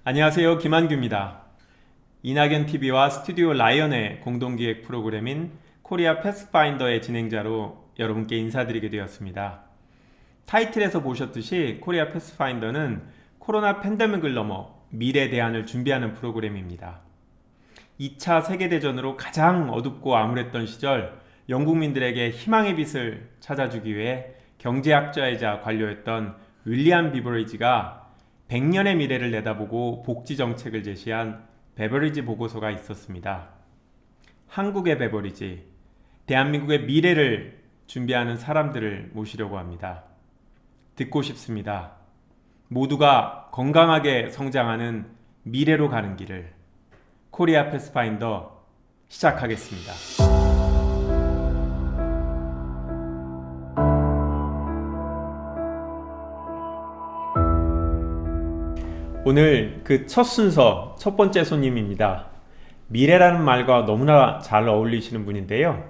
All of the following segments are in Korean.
안녕하세요. 김한규입니다. 이낙연 TV와 스튜디오 라이언의 공동기획 프로그램인 코리아 패스파인더의 진행자로 여러분께 인사드리게 되었습니다. 타이틀에서 보셨듯이 코리아 패스파인더는 코로나 팬데믹을 넘어 미래 대안을 준비하는 프로그램입니다. 2차 세계대전으로 가장 어둡고 암울했던 시절 영국민들에게 희망의 빛을 찾아주기 위해 경제학자이자 관료였던 윌리엄 비버리지가 100년의 미래를 내다보고 복지 정책을 제시한 베버리지 보고서가 있었습니다. 한국의 베버리지, 대한민국의 미래를 준비하는 사람들을 모시려고 합니다. 듣고 싶습니다. 모두가 건강하게 성장하는 미래로 가는 길을 코리아 패스파인더 시작하겠습니다. 오늘 그 첫 순서, 첫 번째 손님입니다. 미래라는 말과 너무나 잘 어울리시는 분인데요.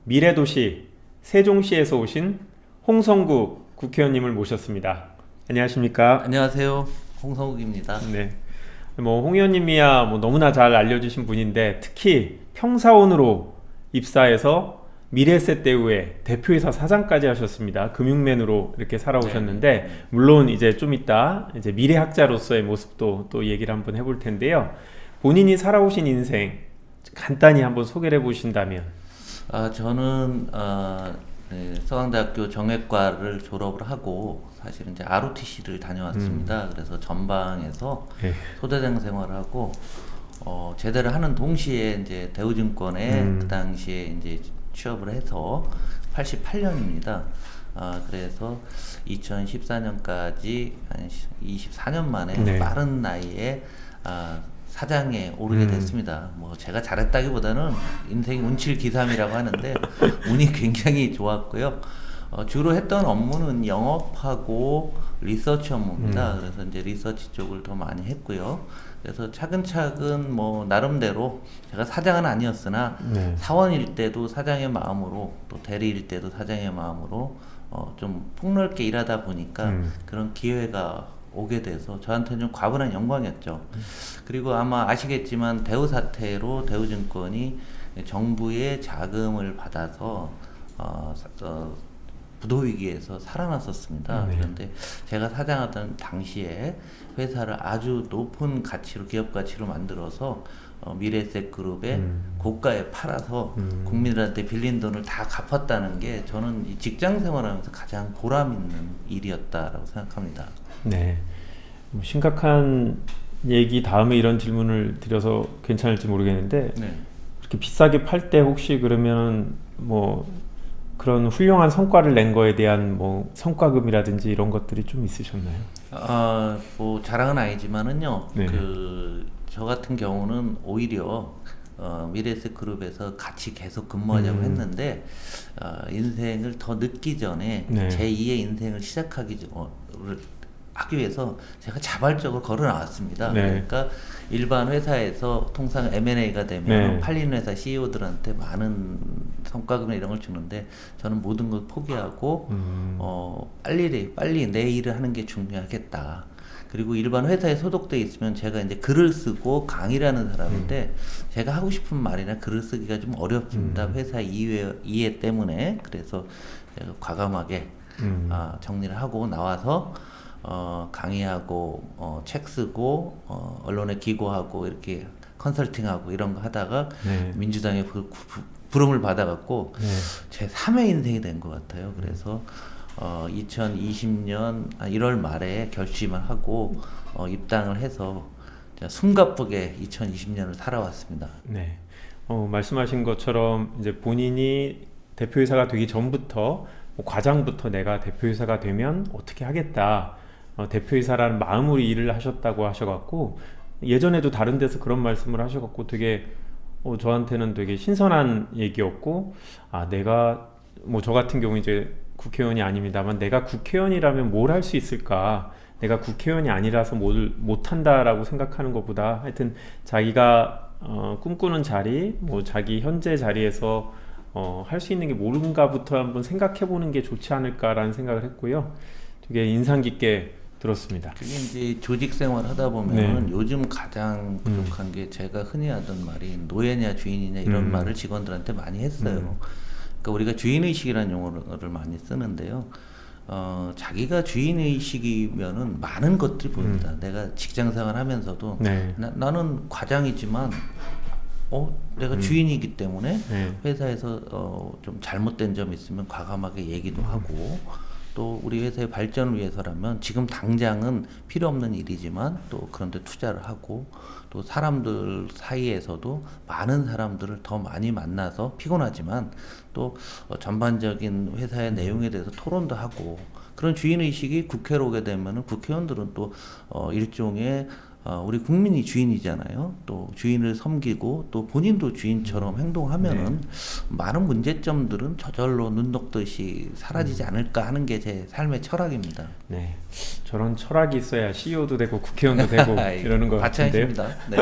미래도시 세종시에서 오신 홍성국 국회의원님을 모셨습니다. 안녕하십니까? 안녕하세요. 홍성욱입니다. 네. 홍 의원님이야 너무나 잘 알려주신 분인데 특히 평사원으로 입사해서 미래에셋 대우의 대표이사 사장까지 하셨습니다. 금융맨으로 이렇게 살아오셨는데 물론 이제 좀 이따 이제 미래학자로서의 모습도 또 얘기를 한번 해볼 텐데요. 본인이 살아오신 인생 간단히 한번 소개를 해보신다면. 저는 서강대학교 정외과를 졸업을 하고 사실은 이제 ROTC를 다녀왔습니다. 그래서 전방에서 네. 소대장 생활을 하고 제대를 하는 동시에 이제 대우증권에 그 당시에 이제 취업을 해서 88년입니다. 그래서 2014년까지 한 24년 만에 네. 빠른 나이에 사장에 오르게 됐습니다. 제가 잘했다기보다는 인생이 운칠기삼이라고 하는데 운이 굉장히 좋았고요. 주로 했던 업무는 영업하고 리서치 업무입니다. 그래서 이제 리서치 쪽을 더 많이 했고요. 그래서 차근차근 나름대로 제가 사장은 아니었으나 네. 사원일 때도 사장의 마음으로 또 대리일 때도 사장의 마음으로 좀 폭넓게 일하다 보니까 그런 기회가 오게 돼서 저한테는 좀 과분한 영광이었죠. 그리고 아마 아시겠지만 대우 사태로 대우증권이 정부의 자금을 받아서 부도위기에서 살아났었습니다. 네. 그런데 제가 사장하던 당시에 회사를 아주 높은 가치로, 기업 가치로 만들어서 미래에셋 그룹에 고가에 팔아서 국민들한테 빌린 돈을 다 갚았다는 게 저는 이 직장 생활하면서 가장 보람 있는 일이었다라고 생각합니다. 네. 심각한 얘기 다음에 이런 질문을 드려서 괜찮을지 모르겠는데 네. 그렇게 비싸게 팔 때 혹시 그러면 그런 훌륭한 성과를 낸 거에 대한 성과금이라든지 이런 것들이 좀 있으셨나요? 자랑은 아니지만은요. 네. 저 같은 경우는 오히려 미래에셋 그룹에서 같이 계속 근무하자고 했는데 인생을 더 늦기 전에 네. 제2의 인생을 하기 위해서 제가 자발적으로 걸어 나왔습니다. 네. 그러니까 일반 회사에서 통상 M&A가 되면 네. 팔리는 회사 CEO들한테 많은 성과금이나 이런 걸 주는데 저는 모든 걸 포기하고 빨리 내 일을 하는 게 중요하겠다. 그리고 일반 회사에 소속돼 있으면 제가 이제 글을 쓰고 강의를 하는 사람인데 제가 하고 싶은 말이나 글을 쓰기가 좀 어렵습니다. 회사 이해 때문에. 그래서 제가 과감하게 정리를 하고 나와서 강의하고 책 쓰고 언론에 기고하고 이렇게 컨설팅하고 이런 거 하다가 네. 민주당의 부름을 받아갖고 네. 제 3회 인생이 된 것 같아요. 그래서 2020년 1월 말에 결심을 하고 입당을 해서 숨가쁘게 2020년을 살아왔습니다. 네. 말씀하신 것처럼 이제 본인이 대표이사가 되기 전부터 과장부터 내가 대표이사가 되면 어떻게 하겠다. 대표이사라는 마음으로 일을 하셨다고 하셔갖고 예전에도 다른 데서 그런 말씀을 하셔갖고 되게 저한테는 되게 신선한 얘기였고 내가 저 같은 경우 이제 국회의원이 아닙니다만 내가 국회의원이라면 뭘 할 수 있을까, 내가 국회의원이 아니라서 뭘 못한다라고 생각하는 것보다 하여튼 자기가 꿈꾸는 자리, 자기 현재 자리에서 할 수 있는 게 뭔가부터 한번 생각해 보는 게 좋지 않을까라는 생각을 했고요. 되게 인상 깊게 들었습니다. 그게 이제 조직 생활 하다 보면은 요즘 가장 부족한 게 제가 흔히 하던 말이 노예냐 주인이냐 이런 말을 직원들한테 많이 했어요. 그러니까 우리가 주인의식이라는 용어를 많이 쓰는데요. 자기가 주인의식이면은 많은 것들이 보입니다. 내가 직장생활 하면서도 나는 과장이지만 내가 주인이기 때문에 회사에서 좀 잘못된 점이 있으면 과감하게 얘기도 하고 또 우리 회사의 발전을 위해서라면 지금 당장은 필요 없는 일이지만 또 그런데 투자를 하고 또 사람들 사이에서도 많은 사람들을 더 많이 만나서 피곤하지만 또 전반적인 회사의 내용에 대해서 토론도 하고 그런 주인의식이 국회로 오게 되면은 국회의원들은 또 일종의 우리 국민이 주인이잖아요. 또 주인을 섬기고 또 본인도 주인처럼 행동하면은 많은 문제점들은 저절로 눈 녹듯이 사라지지 않을까 하는 게 제 삶의 철학입니다. 네, 저런 철학이 있어야 CEO도 되고 국회의원도 되고 이러는 것 같은데요. 네.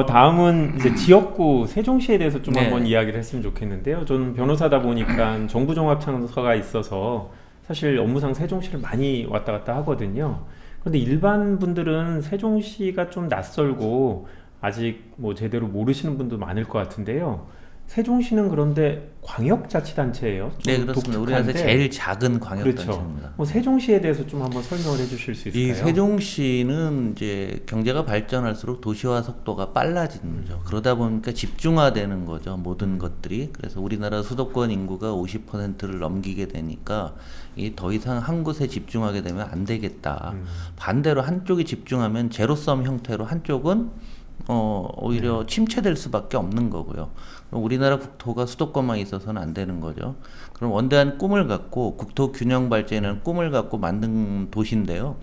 다음은 이제 지역구 세종시에 대해서 좀 한번 이야기를 했으면 좋겠는데요. 저는 변호사다 보니까 정부종합청사가 있어서 사실 업무상 세종시를 많이 왔다 갔다 하거든요. 그런데 일반 분들은 세종시가 좀 낯설고 아직 뭐 제대로 모르시는 분도 많을 것 같은데요. 세종시는 그런데 광역자치단체예요. 네, 그렇습니다. 우리나라에서 제일 작은 광역단체입니다. 그렇죠. 세종시에 대해서 좀 한번 설명을 해주실 수 있을까요? 이 세종시는 이제 경제가 발전할수록 도시화 속도가 빨라지는 거죠. 그러다 보니까 집중화되는 거죠. 모든 것들이. 그래서 우리나라 수도권 인구가 50%를 넘기게 되니까 이 더 이상 한 곳에 집중하게 되면 안 되겠다. 반대로 한쪽이 집중하면 제로섬 형태로 한쪽은 오히려 침체될 수밖에 없는 거고요. 우리나라 국토가 수도권만 있어서는 안 되는 거죠. 그럼 원대한 꿈을 갖고 국토 균형 발전이라는 꿈을 갖고 만든 도시인데요.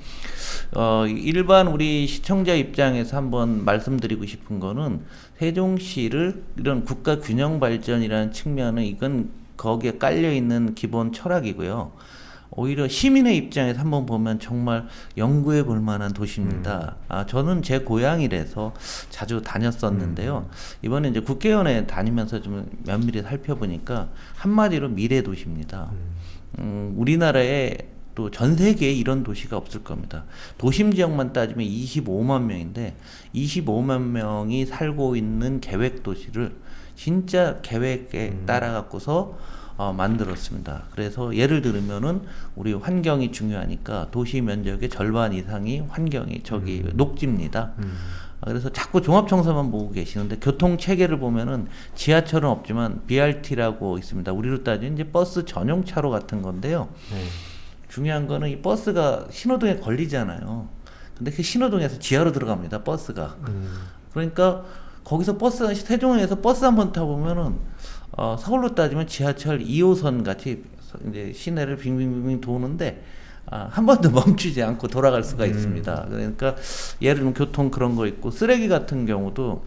일반 우리 시청자 입장에서 한번 말씀드리고 싶은 거는 세종시를 이런 국가 균형 발전이라는 측면은 이건 거기에 깔려 있는 기본 철학이고요. 오히려 시민의 입장에서 한번 보면 정말 연구해 볼 만한 도시입니다. 저는 제 고향이라서 자주 다녔었는데요. 이번에 이제 국회의원에 다니면서 좀 면밀히 살펴보니까 한마디로 미래 도시입니다. 우리나라에 또 전 세계에 이런 도시가 없을 겁니다. 도심 지역만 따지면 25만 명인데 25만 명이 살고 있는 계획 도시를 진짜 계획에 따라 갖고서 만들었습니다. 그래서 예를 들면은 우리 환경이 중요하니까 도시 면적의 절반 이상이 환경이 녹지입니다. 그래서 자꾸 종합청사만 보고 계시는데 교통 체계를 보면은 지하철은 없지만 BRT라고 있습니다. 우리로 따지면 이제 버스 전용차로 같은 건데요. 중요한 거는 이 버스가 신호등에 걸리잖아요. 근데 그 신호등에서 지하로 들어갑니다. 버스가. 그러니까 거기서 세종에서 버스 한번 타보면은 서울로 따지면 지하철 2호선 같이 이제 시내를 빙빙빙 도는데 한 번도 멈추지 않고 돌아갈 수가 있습니다. 그러니까 예를 들면 교통 그런 거 있고 쓰레기 같은 경우도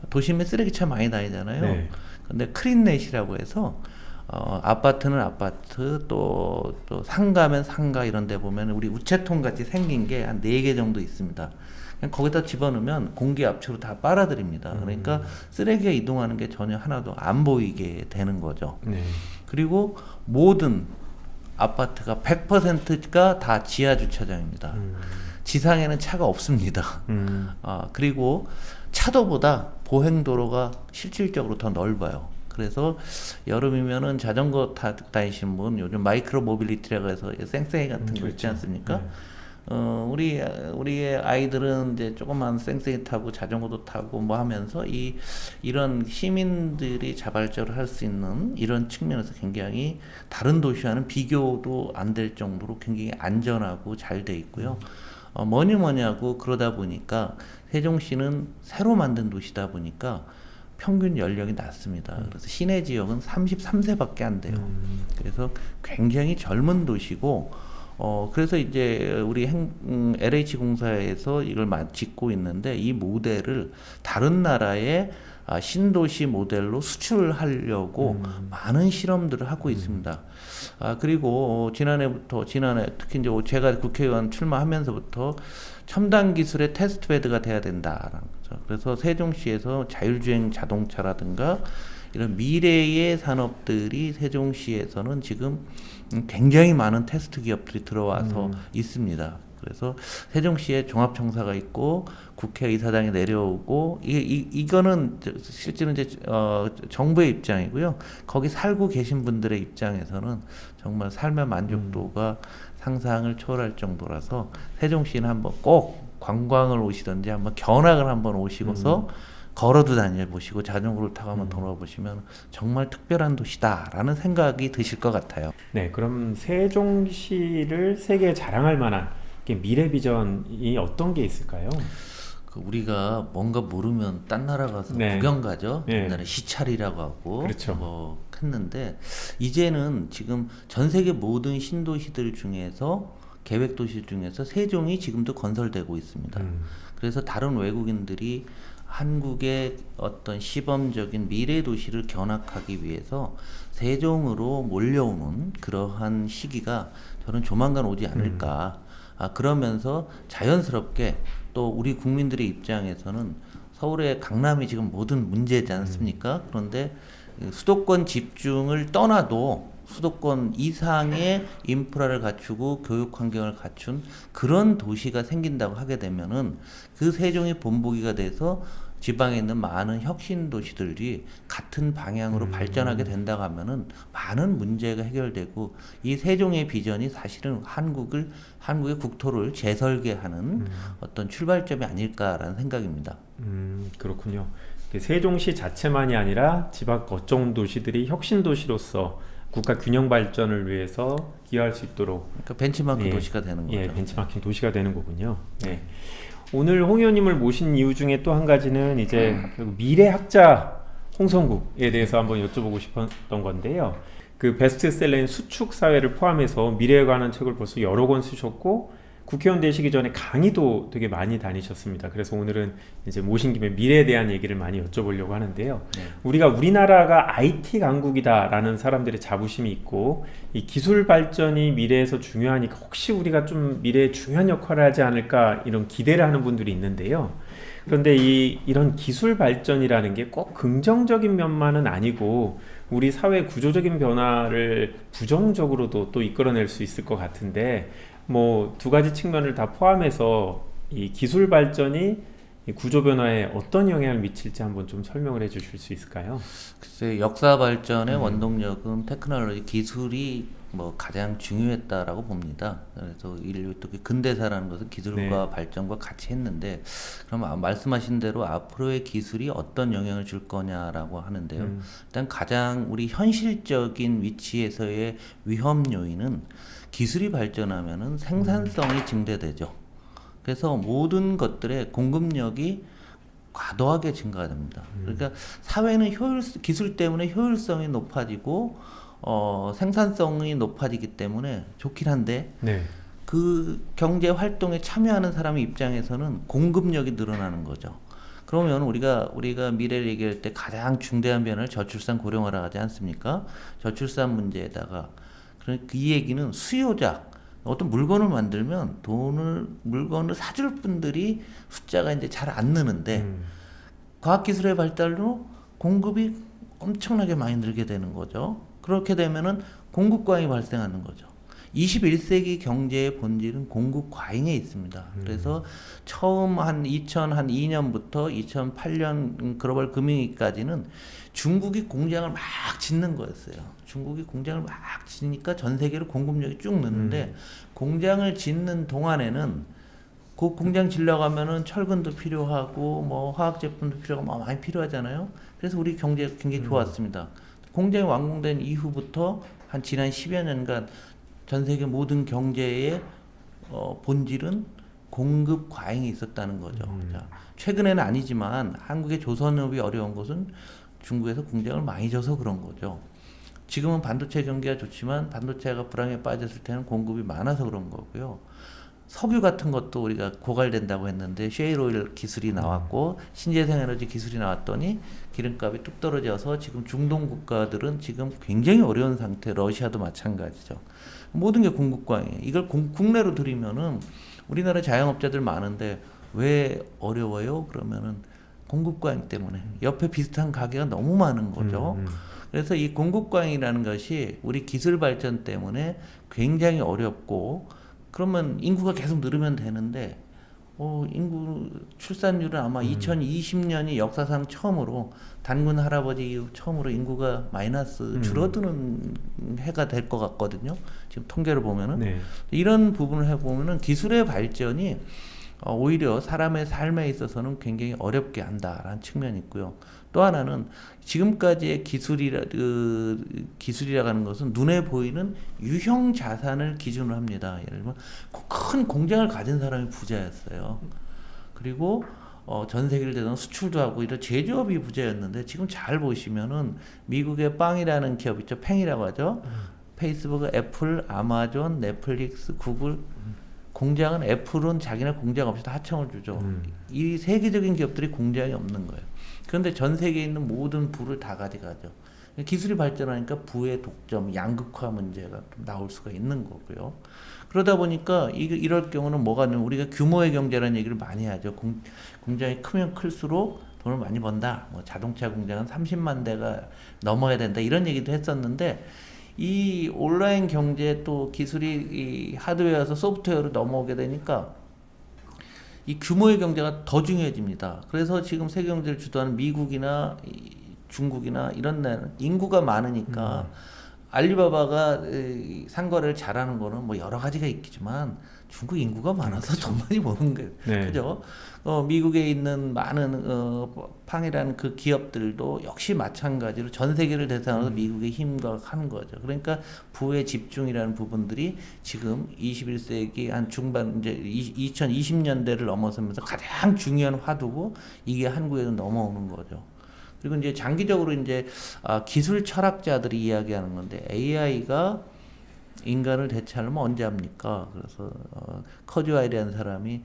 도심에 쓰레기 참 많이 다니잖아요. 근데 크린넷이라고 해서 아파트는 아파트 또 상가면 상가 이런 데 보면 우리 우체통 같이 생긴 게 한 4개 정도 있습니다. 그냥 거기다 집어넣으면 공기 압축으로 다 빨아들입니다. 그러니까 쓰레기가 이동하는 게 전혀 하나도 안 보이게 되는 거죠. 그리고 모든 아파트가 100%가 다 지하 주차장입니다. 지상에는 차가 없습니다. 그리고 차도보다 보행도로가 실질적으로 더 넓어요. 그래서 여름이면은 자전거 다니시는 분 요즘 마이크로 모빌리티라고 해서 쌩쌩이 같은 거 있지 않습니까? 우리의 아이들은 이제 조그만 쌩쌩이 타고 자전거도 타고 뭐 하면서 이런 시민들이 자발적으로 할 수 있는 이런 측면에서 굉장히 다른 도시와는 비교도 안 될 정도로 굉장히 안전하고 잘 돼 있고요. 뭐니 하고 그러다 보니까 세종시는 새로 만든 도시다 보니까 평균 연령이 낮습니다. 그래서 시내 지역은 33세밖에 안 돼요. 그래서 굉장히 젊은 도시고 그래서 이제 우리 LH공사에서 이걸 짓고 있는데 이 모델을 다른 나라의 신도시 모델로 수출하려고 많은 실험들을 하고 있습니다. 그리고 지난해 특히 이제 제가 국회의원 출마하면서부터 첨단 기술의 테스트베드가 돼야 된다라는 거죠. 그래서 세종시에서 자율주행 자동차라든가 이런 미래의 산업들이 세종시에서는 지금 굉장히 많은 테스트 기업들이 들어와서 있습니다. 그래서 세종시에 종합청사가 있고 국회의사당이 내려오고 이거는 실제로 이제 정부의 입장이고요. 거기 살고 계신 분들의 입장에서는 정말 삶의 만족도가 상상을 초월할 정도라서 세종시는 한번 꼭 관광을 오시던지 한번 견학을 한번 오시고서 걸어도 다녀보시고 자전거를 타고 한번 돌아보시면 정말 특별한 도시다라는 생각이 드실 것 같아요. 네, 그럼 세종시를 세계에 자랑할 만한 미래 비전이 어떤 게 있을까요? 우리가 뭔가 모르면 딴 나라 가서 네. 구경 가죠. 네. 옛날에 시찰이라고 하고 그렇죠. 뭐 했는데 이제는 지금 전 세계 모든 신도시들 중에서 계획 도시 중에서 세종이 지금도 건설되고 있습니다. 그래서 다른 외국인들이 한국의 어떤 시범적인 미래 도시를 견학하기 위해서 세종으로 몰려오는 그러한 시기가 저는 조만간 오지 않을까. 그러면서 자연스럽게 또 우리 국민들의 입장에서는 서울의 강남이 지금 모든 문제지 않습니까? 그런데 수도권 집중을 떠나도 수도권 이상의 인프라를 갖추고 교육 환경을 갖춘 그런 도시가 생긴다고 하게 되면은 그 세종이 본보기가 돼서 지방에 있는 많은 혁신 도시들이 같은 방향으로 발전하게 된다고 하면은 많은 문제가 해결되고 이 세종의 비전이 사실은 한국의 국토를 재설계하는 어떤 출발점이 아닐까라는 생각입니다. 그렇군요. 세종시 자체만이 아니라 지방 거점 도시들이 혁신 도시로서 국가 균형 발전을 위해서 기여할 수 있도록 그러니까 벤치마크 도시가 되는 거죠. 예, 벤치마킹 도시가 되는 거군요. 네. 오늘 홍 의원님을 모신 이유 중에 또 한 가지는 이제 미래학자 홍성국에 대해서 한번 여쭤보고 싶었던 건데요. 그 베스트셀러인 수축 사회를 포함해서 미래에 관한 책을 벌써 여러 권 쓰셨고 국회의원 되시기 전에 강의도 되게 많이 다니셨습니다. 그래서 오늘은 이제 모신 김에 미래에 대한 얘기를 많이 여쭤보려고 하는데요. 우리나라가 IT 강국이다라는 사람들의 자부심이 있고 이 기술 발전이 미래에서 중요하니까 혹시 우리가 좀 미래에 중요한 역할을 하지 않을까 이런 기대를 하는 분들이 있는데요. 그런데 이런 기술 발전이라는 게 꼭 긍정적인 면만은 아니고 우리 사회 구조적인 변화를 부정적으로도 또 이끌어낼 수 있을 것 같은데 뭐 두 가지 측면을 다 포함해서 이 기술 발전이 이 구조 변화에 어떤 영향을 미칠지 한번 좀 설명을 해주실 수 있을까요? 글쎄 역사 발전의 원동력은 테크놀로지 기술이 뭐 가장 중요했다라고 봅니다. 그래서 인류 특히 근대사라는 것은 기술과 발전과 같이 했는데 그럼 말씀하신 대로 앞으로의 기술이 어떤 영향을 줄 거냐라고 하는데요. 일단 가장 우리 현실적인 위치에서의 위험 요인은 기술이 발전하면은 생산성이 증대되죠. 그래서 모든 것들의 공급력이 과도하게 증가가 됩니다. 그러니까 사회는 기술 때문에 효율성이 높아지고 생산성이 높아지기 때문에 좋긴 한데 그 경제 활동에 참여하는 사람의 입장에서는 공급력이 늘어나는 거죠. 그러면 우리가 미래를 얘기할 때 가장 중대한 변화를 저출산 고령화라고 하지 않습니까? 저출산 문제에다가 이 얘기는 수요자 어떤 물건을 만들면 물건을 사줄 분들이 숫자가 이제 잘 안 느는데 과학기술의 발달로 공급이 엄청나게 많이 늘게 되는 거죠. 그렇게 되면은 공급 과잉이 발생하는 거죠. 21세기 경제의 본질은 공급 과잉에 있습니다. 그래서 처음 한 2002년부터 2008년 글로벌 금융위기까지는 중국이 공장을 막 짓는 거였어요. 중국이 공장을 막 짓니까 전 세계로 공급력이 쭉 느는데 공장을 짓는 동안에는 그 공장 질러가면은 철근도 필요하고 뭐 화학 제품도 필요하고 많이 필요하잖아요. 그래서 우리 경제가 굉장히 좋았습니다. 공장이 완공된 이후부터 한 지난 10여 년간 전 세계 모든 경제의 본질은 공급 과잉이 있었다는 거죠. 자, 최근에는 아니지만 한국의 조선업이 어려운 것은 중국에서 공장을 많이 져서 그런 거죠. 지금은 반도체 경기가 좋지만 반도체가 불황에 빠졌을 때는 공급이 많아서 그런 거고요. 석유 같은 것도 우리가 고갈된다고 했는데 셰일오일 기술이 나왔고 신재생에너지 기술이 나왔더니 기름값이 뚝 떨어져서 지금 중동 국가들은 지금 굉장히 어려운 상태, 러시아도 마찬가지죠. 모든 게 공급 과잉이에요. 이걸 국내로 들이면은 우리나라 자영업자들 많은데 왜 어려워요? 그러면은 공급 과잉 때문에 옆에 비슷한 가게가 너무 많은 거죠. 그래서 이 공급 과잉이라는 것이 우리 기술 발전 때문에 굉장히 어렵고 그러면 인구가 계속 늘으면 되는데 인구 출산율은 아마 2020년이 역사상 처음으로 단군 할아버지 이후 처음으로 인구가 마이너스 줄어드는 해가 될 것 같거든요. 지금 통계를 보면은 네. 이런 부분을 해보면은 기술의 발전이 오히려 사람의 삶에 있어서는 굉장히 어렵게 한다라는 측면이 있고요. 또 하나는 지금까지의 기술이라고 하는 것은 눈에 보이는 유형 자산을 기준으로 합니다. 예를 들면 큰 공장을 가진 사람이 부자였어요. 그리고 전 세계를 대상 수출도 하고 이런 제조업이 부자였는데 지금 잘 보시면은 미국의 빵이라는 기업 있죠. 팽이라고 하죠. 페이스북, 애플, 아마존, 넷플릭스, 구글 공장은 애플은 자기네 공장 없이 다 하청을 주죠. 이 세계적인 기업들이 공장이 없는 거예요. 그런데 전 세계에 있는 모든 부를 다 가져가죠. 기술이 발전하니까 부의 독점, 양극화 문제가 좀 나올 수가 있는 거고요. 그러다 보니까 이럴 경우는 뭐가 되면 우리가 규모의 경제라는 얘기를 많이 하죠. 공장이 크면 클수록 돈을 많이 번다. 뭐 자동차 공장은 30만 대가 넘어야 된다. 이런 얘기도 했었는데 이 온라인 경제 또 기술이 이 하드웨어에서 소프트웨어로 넘어오게 되니까 이 규모의 경제가 더 중요해집니다. 그래서 지금 세계 경제를 주도하는 미국이나 중국이나 이런 데는 인구가 많으니까 알리바바가 상거래를 잘하는 거는 뭐 여러 가지가 있겠지만 중국 인구가 많아서 돈 많이 버는 거예요. 네. 그죠? 미국에 있는 많은 팡이라는 그 기업들도 역시 마찬가지로 전 세계를 대상으로 미국의 힘과 하는 거죠. 그러니까 부의 집중이라는 부분들이 지금 21세기 한 중반 이제 2020년대를 넘어서면서 가장 중요한 화두고 이게 한국에도 넘어오는 거죠. 그리고 이제 장기적으로 이제 기술 철학자들이 이야기하는 건데 AI가 인간을 대체하려면 언제 합니까? 그래서 커즈와일이라는 사람이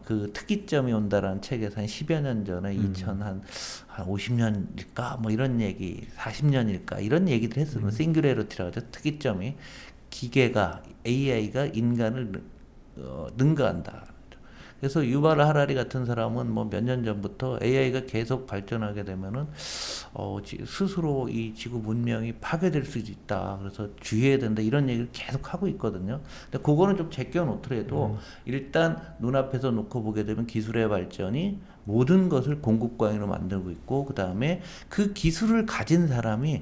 그 특이점이 온다라는 책에서 한 10여 년 전에 2000한 50년일까 뭐 이런 얘기 40년일까 이런 얘기들 했어요. 싱귤레러티라고 하죠. 특이점이 기계가 AI가 인간을 능가한다. 그래서 유발 하라리 같은 사람은 뭐 몇 년 전부터 AI가 계속 발전하게 되면은 스스로 이 지구 문명이 파괴될 수 있다. 그래서 주의해야 된다. 이런 얘기를 계속 하고 있거든요. 근데 그거는 좀 제껴 놓더라도 일단 눈앞에서 놓고 보게 되면 기술의 발전이 모든 것을 공급광으로 만들고 있고 그다음에 그 기술을 가진 사람이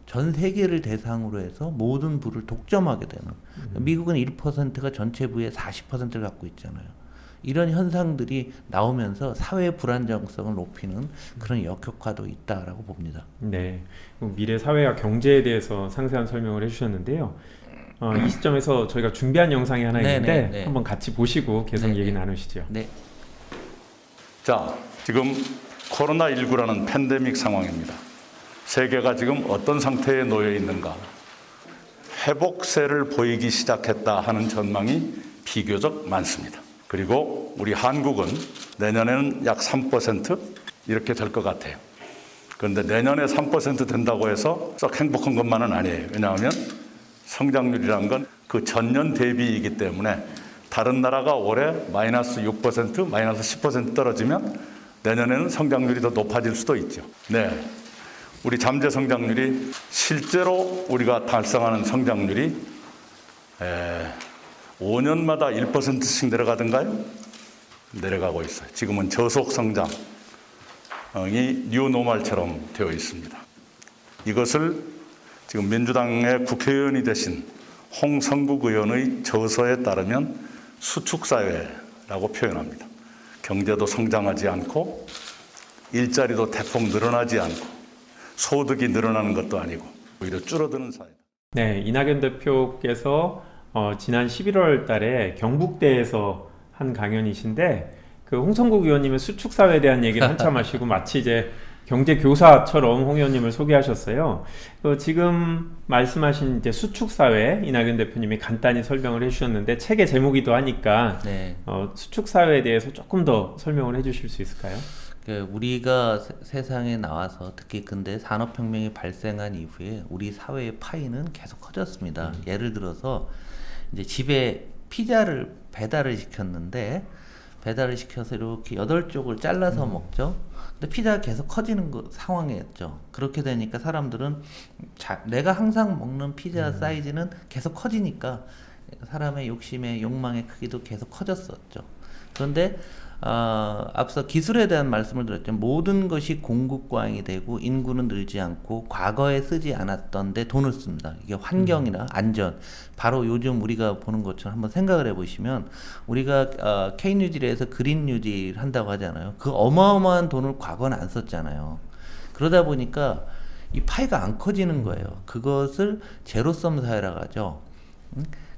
전 세계를 대상으로 해서 모든 부를 독점하게 되는. 미국은 1%가 전체 부의 40%를 갖고 있잖아요. 이런 현상들이 나오면서 사회의 불안정성을 높이는 그런 역효과도 있다라고 봅니다. 네, 미래 사회와 경제에 대해서 상세한 설명을 해주셨는데요. 이 시점에서 저희가 준비한 영상이 하나 있는데 네네. 한번 같이 보시고 계속 네네. 얘기 나누시죠. 네. 자, 지금 코로나19라는 팬데믹 상황입니다. 세계가 지금 어떤 상태에 놓여 있는가? 회복세를 보이기 시작했다 하는 전망이 비교적 많습니다. 그리고 우리 한국은 내년에는 약 3% 이렇게 될 것 같아요. 그런데 내년에 3% 된다고 해서 썩 행복한 것만은 아니에요. 왜냐하면 성장률이라는 건 그 전년 대비이기 때문에 다른 나라가 올해 마이너스 6%, 마이너스 10% 떨어지면 내년에는 성장률이 더 높아질 수도 있죠. 네, 우리 잠재 성장률이 실제로 우리가 달성하는 성장률이 5년마다 1%씩 내려가던가요? 내려가고 있어요. 지금은 저속 성장이 뉴노멀처럼 되어 있습니다. 이것을 지금 민주당의 국회의원이 되신 홍성국 의원의 저서에 따르면 수축사회라고 표현합니다. 경제도 성장하지 않고 일자리도 대폭 늘어나지 않고 소득이 늘어나는 것도 아니고 오히려 줄어드는 사회다. 네, 이낙연 대표께서 지난 11월 달에 경북대에서 한 강연이신데 그 홍성국 의원님의 수축사회에 대한 얘기를 한참 하시고 마치 이제 경제교사처럼 홍 의원님을 소개하셨어요. 지금 말씀하신 이제 수축사회 이낙연 대표님이 간단히 설명을 해주셨는데 책의 제목이기도 하니까 네. 수축사회에 대해서 조금 더 설명을 해주실 수 있을까요? 우리가 세상에 나와서 특히 근대 산업혁명이 발생한 이후에 우리 사회의 파이는 계속 커졌습니다. 예를 들어서 이제 집에 피자를 배달을 시켰는데 배달을 시켜서 이렇게 8쪽을 잘라서 먹죠. 근데 피자가 계속 커지는 상황이었죠. 그렇게 되니까 사람들은 내가 항상 먹는 피자 사이즈는 계속 커지니까 사람의 욕심의 욕망의 크기도 계속 커졌었죠. 그런데 앞서 기술에 대한 말씀을 드렸죠. 모든 것이 공급 과잉이 되고 인구는 늘지 않고 과거에 쓰지 않았던 데 돈을 씁니다. 이게 환경이나 안전, 바로 요즘 우리가 보는 것처럼 한번 생각을 해보시면 우리가 K뉴딜에서 그린 뉴딜 한다고 하잖아요. 그 어마어마한 돈을 과거는 안 썼잖아요. 그러다 보니까 이 파이가 안 커지는 거예요. 그것을 제로섬 사회라고 하죠.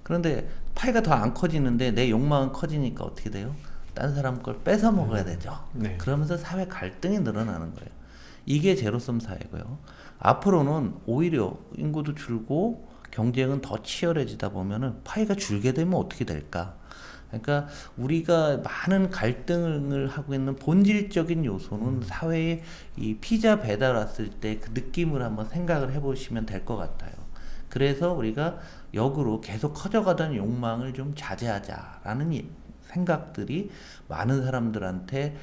그런데 파이가 더 안 커지는데 내 욕망은 커지니까 어떻게 돼요? 딴 사람 걸 뺏어 먹어야 되죠. 네. 그러면서 사회 갈등이 늘어나는 거예요. 이게 제로섬 사회고요. 앞으로는 오히려 인구도 줄고 경쟁은 더 치열해지다 보면은 파이가 줄게 되면 어떻게 될까? 그러니까 우리가 많은 갈등을 하고 있는 본질적인 요소는 사회에 이 피자 배달 왔을 때 그 느낌을 한번 생각을 해보시면 될 것 같아요. 그래서 우리가 역으로 계속 커져가던 욕망을 좀 자제하자라는 생각들이 많은 사람들한테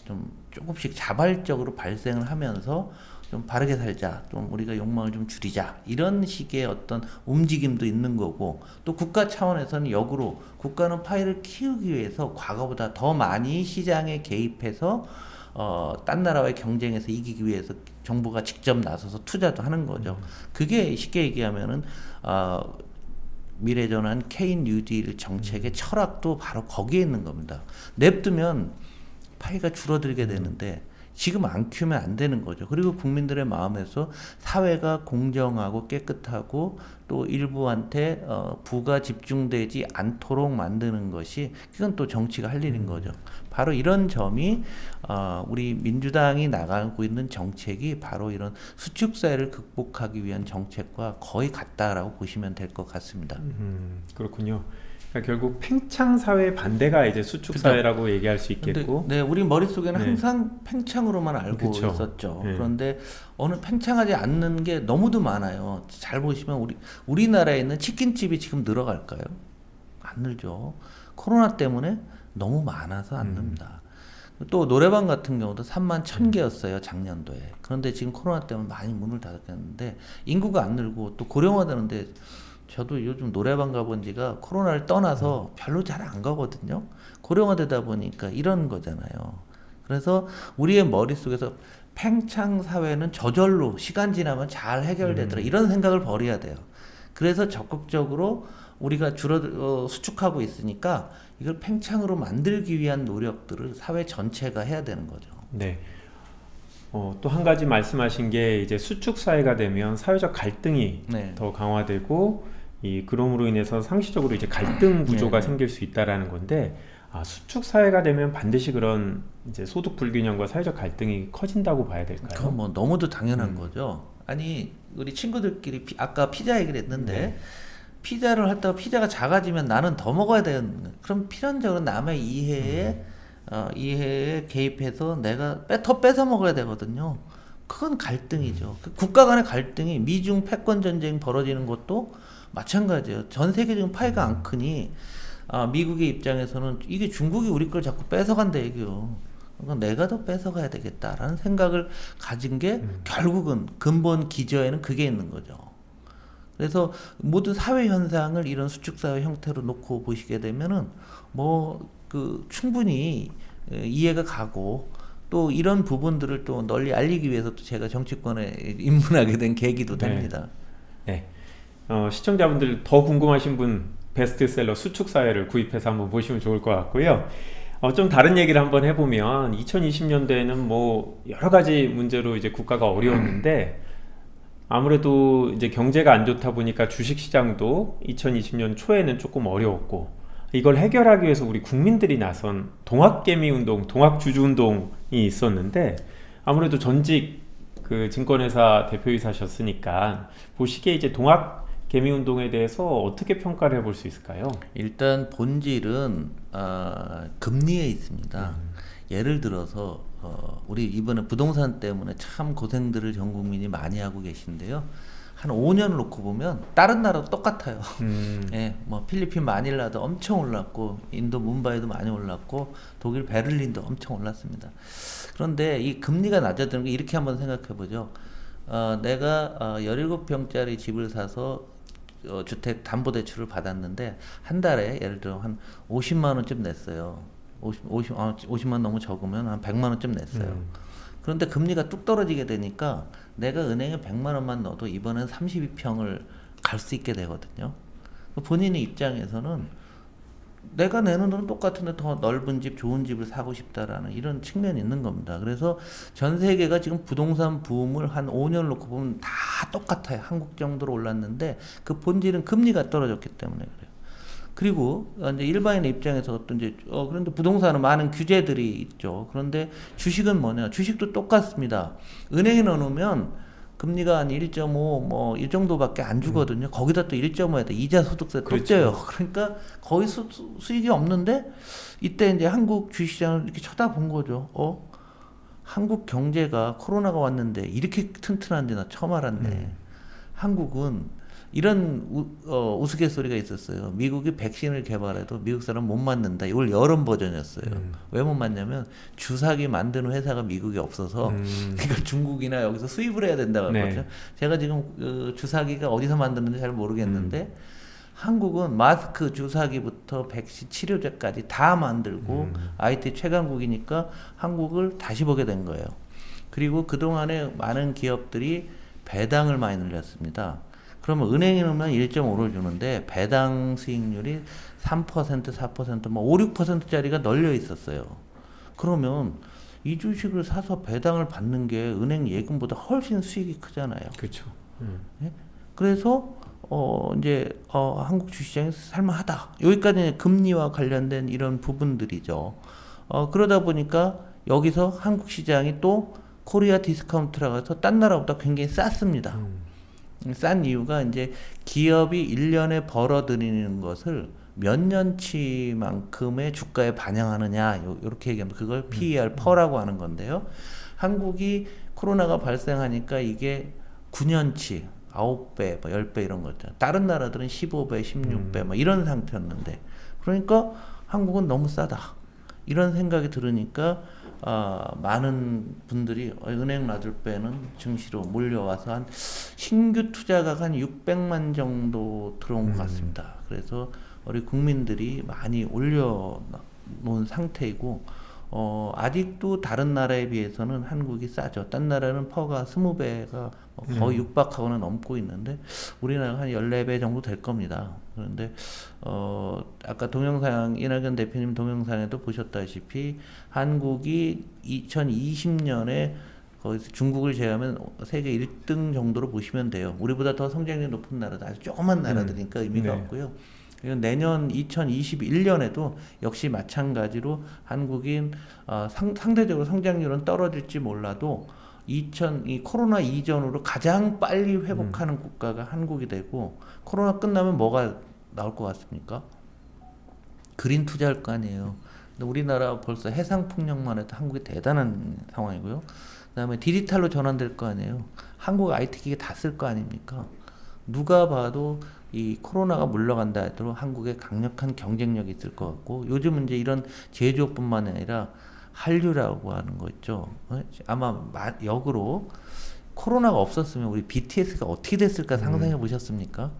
좀 조금씩 자발적으로 발생을 하면서 좀 바르게 살자, 좀 우리가 욕망을 좀 줄이자, 이런 식의 어떤 움직임도 있는 거고, 또 국가 차원에서는 역으로 국가는 파이를 키우기 위해서 과거보다 더 많이 시장에 개입해서 딴 나라와의 경쟁에서 이기기 위해서 정부가 직접 나서서 투자도 하는 거죠. 그게 쉽게 얘기하면은 미래전환 K 뉴딜 정책의 철학도 바로 거기에 있는 겁니다. 냅두면 파이가 줄어들게 되는데 지금 안 키우면 안 되는 거죠. 그리고 국민들의 마음에서 사회가 공정하고 깨끗하고 또 일부한테 부가 집중되지 않도록 만드는 것이, 그건 또 정치가 할 일인 거죠. 바로 이런 점이 우리 민주당이 나가고 있는 정책이 바로 이런 수축사회를 극복하기 위한 정책과 거의 같다라고 보시면 될 것 같습니다. 그렇군요. 그러니까 결국 팽창 사회 반대가 이제 수축 사회라고 얘기할 수 있겠고. 네, 우리 머릿속에는 네. 항상 팽창으로만 알고 그쵸. 있었죠. 네. 그런데 어느 팽창하지 않는 게 너무도 많아요. 잘 보시면 우리나라에 있는 치킨집이 지금 늘어갈까요? 안 늘죠. 코로나 때문에 너무 많아서 안 늡니다. 또 노래방 같은 경우도 31,000개였어요 작년도에. 그런데 지금 코로나 때문에 많이 문을 닫았는데 인구가 안 늘고 또 고령화되는데, 저도 요즘 노래방 가본 지가 코로나를 떠나서 별로 잘 안 가거든요. 고령화되다 보니까 이런 거잖아요. 그래서 우리의 머릿속에서 팽창 사회는 저절로 시간 지나면 잘 해결되더라, 이런 생각을 버려야 돼요. 그래서 적극적으로 우리가 수축하고 있으니까 이걸 팽창으로 만들기 위한 노력들을 사회 전체가 해야 되는 거죠. 네. 또 한 가지 말씀하신 게 이제 수축 사회가 되면 사회적 갈등이 네. 더 강화되고 그럼으로 인해서 상시적으로 이제 갈등 구조가 네. 생길 수 있다라는 건데, 수축 사회가 되면 반드시 그런 이제 소득 불균형과 사회적 갈등이 커진다고 봐야 될까요? 그건 뭐 너무도 당연한 거죠. 아니 우리 친구들끼리 아까 피자 얘기를 했는데 네. 피자를 했다가 피자가 작아지면 나는 더 먹어야 되는, 그럼 필연적으로 남의 이해에 개입해서 내가 더 뺏어 먹어야 되거든요. 그건 갈등이죠. 그 국가 간의 갈등이 미중 패권 전쟁 벌어지는 것도 마찬가지예요. 전 세계적인 파이가 안 크니 미국의 입장에서는 이게 중국이 우리 걸 자꾸 뺏어간다 얘기요. 그러니까 내가 더 뺏어가야 되겠다라는 생각을 가진 게 결국은 근본 기저에는 그게 있는 거죠. 그래서 모든 사회 현상을 이런 수축사회 형태로 놓고 보시게 되면은 충분히 이해가 가고, 또 이런 부분들을 또 널리 알리기 위해서 또 제가 정치권에 입문하게 된 계기도 됩니다. 네. 시청자분들 더 궁금하신 분 베스트셀러 수축 사회를 구입해서 한번 보시면 좋을 것 같고요. 좀 다른 얘기를 한번 해보면 2020년대에는 뭐 여러 가지 문제로 이제 국가가 어려웠는데, 아무래도 이제 경제가 안 좋다 보니까 주식 시장도 2020년 초에는 조금 어려웠고, 이걸 해결하기 위해서 우리 국민들이 나선 동학개미 운동, 동학주주 운동이 있었는데, 아무래도 전직 그 증권회사 대표이사셨으니까 보시기에 이제 동학개미 운동에 대해서 어떻게 평가를 해볼 수 있을까요? 일단 본질은 금리에 있습니다. 예를 들어서 우리 이번에 부동산 때문에 참 고생들을 전 국민이 많이 하고 계신데요. 한 5년을 놓고 보면 다른 나라도 똑같아요. 예, 뭐 필리핀 마닐라도 엄청 올랐고, 인도 뭄바이도 많이 올랐고, 독일 베를린도 엄청 올랐습니다. 그런데 이 금리가 낮아지는 게 이렇게 한번 생각해 보죠. 내가 17평짜리 집을 사서 주택 담보대출을 받았는데 한 달에 예를 들어 한 50만 원쯤 냈어요. 50만 너무 적으면 한 100만 원쯤 냈어요. 그런데 금리가 뚝 떨어지게 되니까 내가 은행에 100만 원만 넣어도 이번엔 32평을 갈 수 있게 되거든요. 본인의 입장에서는 내가 내는 돈은 똑같은데 더 넓은 집, 좋은 집을 사고 싶다라는 이런 측면이 있는 겁니다. 그래서 전 세계가 지금 부동산 붐을 한 5년 놓고 보면 다 똑같아요. 한국 정도로 올랐는데 그 본질은 금리가 떨어졌기 때문에 그래요. 그리고 이제 일반인의 입장에서 또 이제 그런데 부동산은 많은 규제들이 있죠. 그런데 주식은 뭐냐? 주식도 똑같습니다. 은행에 넣어놓으면 금리가 한 1.5 뭐 이 정도밖에 안 주거든요. 거기다 또 1.5에다 이자 소득세 또 그렇죠. 떼요. 그러니까 거의 수익이 없는데 이때 이제 한국 주식시장을 이렇게 쳐다본 거죠. 한국 경제가 코로나가 왔는데 이렇게 튼튼한데 나 처음 알았네. 한국은 이런 우스갯소리가 있었어요. 미국이 백신을 개발해도 미국 사람 못 맞는다. 이걸 여름 버전이었어요. 왜 못 맞냐면 주사기 만드는 회사가 미국에 없어서 그러니까 중국이나 여기서 수입을 해야 된다고 하거든요. 제가 지금 주사기가 어디서 만드는지 잘 모르겠는데 한국은 마스크, 주사기부터 백신, 치료제까지 다 만들고 IT 최강국이니까 한국을 다시 보게 된 거예요. 그리고 그동안에 많은 기업들이 배당을 많이 늘렸습니다. 그러면 은행에 넣으면 1.5를 주는데 배당 수익률이 3%, 4%, 뭐 5, 6%짜리가 널려 있었어요. 그러면 이 주식을 사서 배당을 받는 게 은행 예금보다 훨씬 수익이 크잖아요. 그렇죠. 예? 그래서 이제 한국 주식시장이 살만하다. 여기까지 금리와 관련된 이런 부분들이죠. 그러다 보니까 여기서 한국 시장이 또 코리아 디스카운트라고 해서 딴 나라보다 굉장히 쌌습니다. 싼 이유가 이제 기업이 1년에 벌어들이는 것을 몇 년치만큼의 주가에 반영하느냐 이렇게 얘기하면 그걸 PER 퍼라고 하는 건데요. 한국이 코로나가 발생하니까 이게 9년치 9배, 뭐 10배 이런 거 있잖아요. 다른 나라들은 15배, 16배 뭐 이런 상태였는데 그러니까 한국은 너무 싸다. 이런 생각이 들으니까 많은 분들이 은행 놔둘 빼는 증시로 몰려와서 한 신규 투자가 한 600만 정도 들어온 것 같습니다. 그래서 우리 국민들이 많이 올려놓은 상태이고 아직도 다른 나라에 비해서는 한국이 싸죠. 딴 나라는 퍼가 20배가 거의 육박하거나 넘고 있는데 우리나라가 한 14배 정도 될 겁니다. 그런데 아까 동영상 이낙연 대표님 동영상에도 보셨다시피 한국이 2020년에 거기서 중국을 제외하면 세계 1등 정도로 보시면 돼요. 우리보다 더 성장률이 높은 나라도 아주 조그만 나라들이니까 의미가 없고요. 내년 2021년에도 역시 마찬가지로 한국인 상대적으로 성장률은 떨어질지 몰라도 이 코로나 이전으로 가장 빨리 회복하는 국가가 한국이 되고 코로나 끝나면 뭐가 나올 것 같습니까? 그린 투자할 거 아니에요. 근데 우리나라 벌써 해상 풍력만 해도 한국이 대단한 상황이고요. 그다음에 디지털로 전환될 거 아니에요. 한국 IT 기계 다 쓸 거 아닙니까? 누가 봐도 이 코로나가 물러간다 해도 한국에 강력한 경쟁력이 있을 것 같고 요즘은 이제 이런 제조업뿐만 아니라 한류라고 하는 거 있죠. 아마 역으로 코로나가 없었으면 우리 BTS가 어떻게 됐을까 상상해 보셨습니까?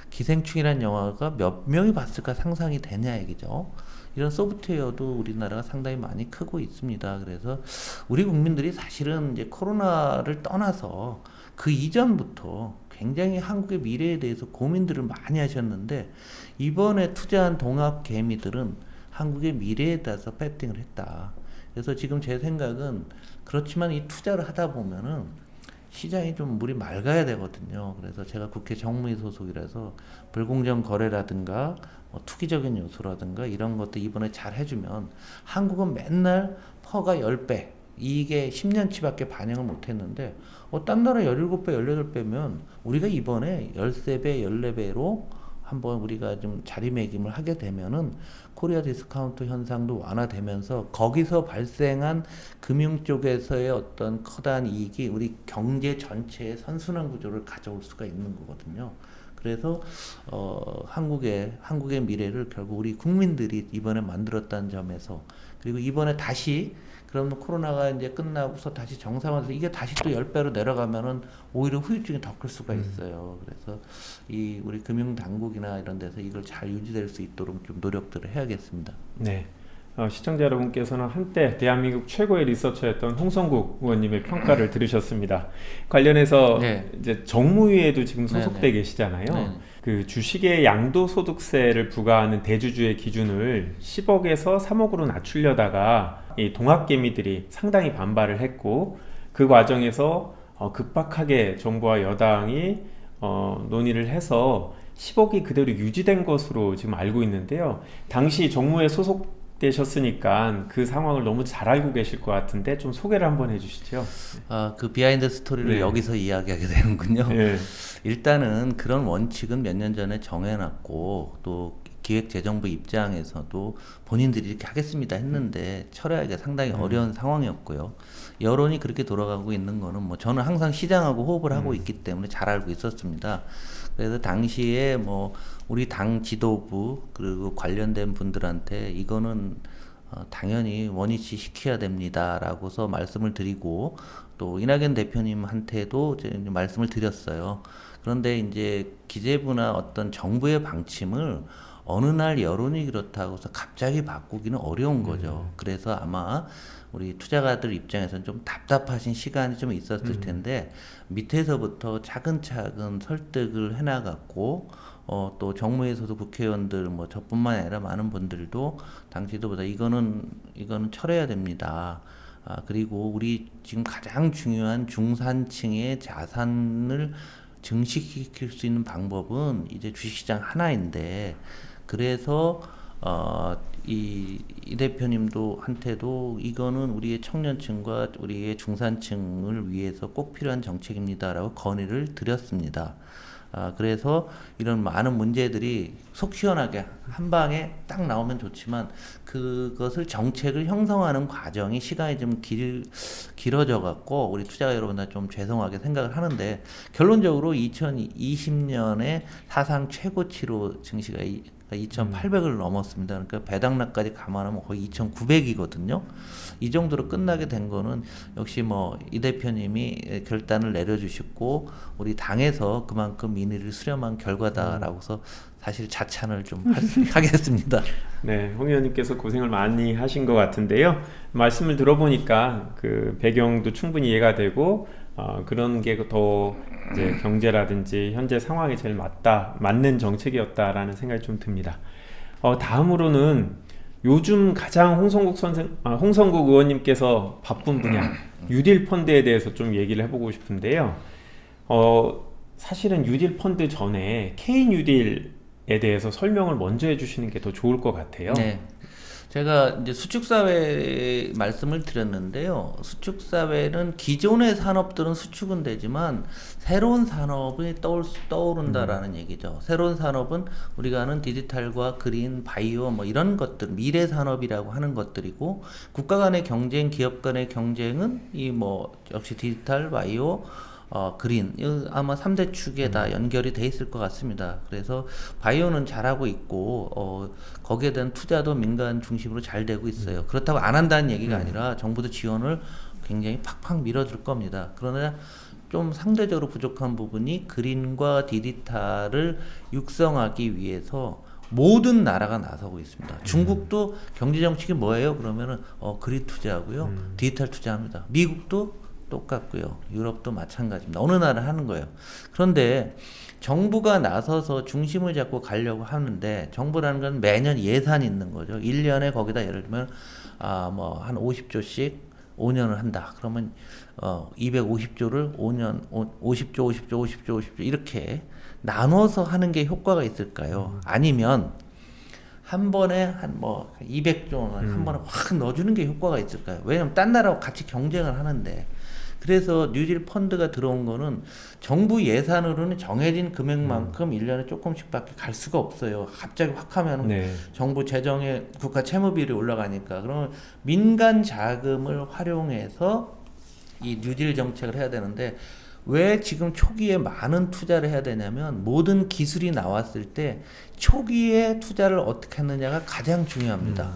기생충이라는 영화가 몇 명이 봤을까 상상이 되냐 얘기죠. 이런 소프트웨어도 우리나라가 상당히 많이 크고 있습니다. 그래서 우리 국민들이 사실은 이제 코로나를 떠나서 그 이전부터 굉장히 한국의 미래에 대해서 고민들을 많이 하셨는데 이번에 투자한 동학 개미들은 한국의 미래에 대해서 배팅을 했다. 그래서 지금 제 생각은 그렇지만 이 투자를 하다 보면은 시장이 좀 물이 맑아야 되거든요. 그래서 제가 국회 정무위 소속이라서 불공정 거래라든가 투기적인 요소라든가 이런 것도 이번에 잘 해주면 한국은 맨날 퍼가 10배 이게 10년치밖에 반영을 못했는데 딴 나라 17배, 18배면 우리가 이번에 13배, 14배로 한번 우리가 좀 자리매김을 하게 되면은 코리아 디스카운트 현상도 완화되면서 거기서 발생한 금융 쪽에서의 어떤 커다란 이익이 우리 경제 전체의 선순환 구조를 가져올 수가 있는 거거든요. 그래서 한국의 미래를 결국 우리 국민들이 이번에 만들었다는 점에서, 그리고 이번에 다시 그러면 코로나가 이제 끝나고서 다시 정상화돼서 이게 다시 또 10배로 내려가면은 오히려 후유증이 더 클 수가 있어요. 그래서 이 우리 금융 당국이나 이런 데서 이걸 잘 유지될 수 있도록 좀 노력들을 해야겠습니다. 네. 시청자 여러분께서는 한때 대한민국 최고의 리서처였던 홍성국 의원님의 평가를 들으셨습니다. 관련해서 네. 이제 정무위에도 지금 소속돼 네, 네. 계시잖아요. 네. 그 주식의 양도소득세를 부과하는 대주주의 기준을 10억에서 3억으로 낮추려다가 이 동학개미들이 상당히 반발을 했고, 그 과정에서 급박하게 정부와 여당이 논의를 해서 10억이 그대로 유지된 것으로 지금 알고 있는데요. 당시 정무에 소속되셨으니까 그 상황을 너무 잘 알고 계실 것 같은데 좀 소개를 한번 해주시죠. 그 비하인드 스토리를 네. 여기서 이야기하게 되는군요. 네. 일단은 그런 원칙은 몇 년 전에 정해놨고, 또 기획재정부 입장에서도 본인들이 이렇게 하겠습니다 했는데 철회하기가 상당히 어려운 상황이었고요. 여론이 그렇게 돌아가고 있는 거는 뭐 저는 항상 시장하고 호흡을 하고 있기 때문에 잘 알고 있었습니다. 그래서 당시에 뭐 우리 당 지도부 그리고 관련된 분들한테 이거는 당연히 원위치 시켜야 됩니다라고서 말씀을 드리고, 또 이낙연 대표님한테도 이제 말씀을 드렸어요. 그런데 이제 기재부나 어떤 정부의 방침을 어느 날 여론이 그렇다고 해서 갑자기 바꾸기는 어려운 거죠. 그래서 아마 우리 투자가들 입장에서는 좀 답답하신 시간이 좀 있었을 텐데, 밑에서부터 차근차근 설득을 해나갔고, 또 정무에서도 국회의원들 뭐 저뿐만 아니라 많은 분들도 당 지도보다 이거는 철회해야 됩니다. 그리고 우리 지금 가장 중요한 중산층의 자산을 증식시킬 수 있는 방법은 이제 주식시장 하나인데, 그래서 이 대표님도 한테도 이거는 우리의 청년층과 우리의 중산층을 위해서 꼭 필요한 정책입니다라고 건의를 드렸습니다. 그래서 이런 많은 문제들이 속 시원하게 한 방에 딱 나오면 좋지만, 그것을 정책을 형성하는 과정이 시간이 좀 길어져 갖고 우리 투자자 여러분들 좀 죄송하게 생각을 하는데, 결론적으로 2020년에 사상 최고치로 증시가 2,800을 넘었습니다. 그러니까 배당락까지 감안하면 거의 2,900이거든요. 이 정도로 끝나게 된 거는 역시 뭐 이 대표님이 결단을 내려주셨고 우리 당에서 그만큼 민의를 수렴한 결과다라고서 사실 자찬을 좀 하겠습니다. 네, 홍 의원님께서 고생을 많이 하신 것 같은데요. 말씀을 들어보니까 그 배경도 충분히 이해가 되고, 그런 게 더 이제 경제라든지 현재 상황에 제일 맞는 정책이었다라는 생각이 좀 듭니다. 다음으로는 요즘 가장 홍성국 의원님께서 바쁜 분야 뉴딜 펀드에 대해서 좀 얘기를 해보고 싶은데요. 사실은 뉴딜 펀드 전에 K 뉴딜에 대해서 설명을 먼저 해주시는 게 더 좋을 것 같아요. 네. 제가 이제 수축사회 말씀을 드렸는데요. 수축사회는 기존의 산업들은 수축은 되지만 새로운 산업이 떠오른다라는 얘기죠. 새로운 산업은 우리가 아는 디지털과 그린, 바이오 뭐 이런 것들, 미래 산업이라고 하는 것들이고, 국가 간의 경쟁, 기업 간의 경쟁은 이 뭐 역시 디지털, 바이오, 그린, 아마 3대 축에 다 연결이 돼 있을 것 같습니다. 그래서 바이오는 잘하고 있고, 거기에 대한 투자도 민간 중심으로 잘 되고 있어요. 그렇다고 안 한다는 얘기가 아니라 정부도 지원을 굉장히 팍팍 밀어줄 겁니다. 그러나 좀 상대적으로 부족한 부분이 그린과 디지털을 육성하기 위해서 모든 나라가 나서고 있습니다. 중국도 경제정책이 뭐예요? 그러면은 그린 투자하고요, 디지털 투자합니다. 미국도 똑같고요. 유럽도 마찬가지입니다. 어느 나라 하는 거예요. 그런데 정부가 나서서 중심을 잡고 가려고 하는데, 정부라는 건 매년 예산이 있는 거죠. 1년에 거기다 예를 들면 뭐 한 50조씩 5년을 한다. 그러면 250조를 5년 50조 이렇게 나눠서 하는 게 효과가 있을까요? 아니면 한 번에 한 뭐 200조 한 번에 확 넣어주는 게 효과가 있을까요? 왜냐면 딴 나라하고 같이 경쟁을 하는데. 그래서 뉴딜 펀드가 들어온 거는 정부 예산으로는 정해진 금액만큼 1년에 조금씩밖에 갈 수가 없어요. 갑자기 확 하면 정부 재정의 국가 채무비율이 올라가니까. 그러면 민간 자금을 활용해서 이 뉴딜 정책을 해야 되는데, 왜 지금 초기에 많은 투자를 해야 되냐면 모든 기술이 나왔을 때 초기에 투자를 어떻게 했느냐가 가장 중요합니다.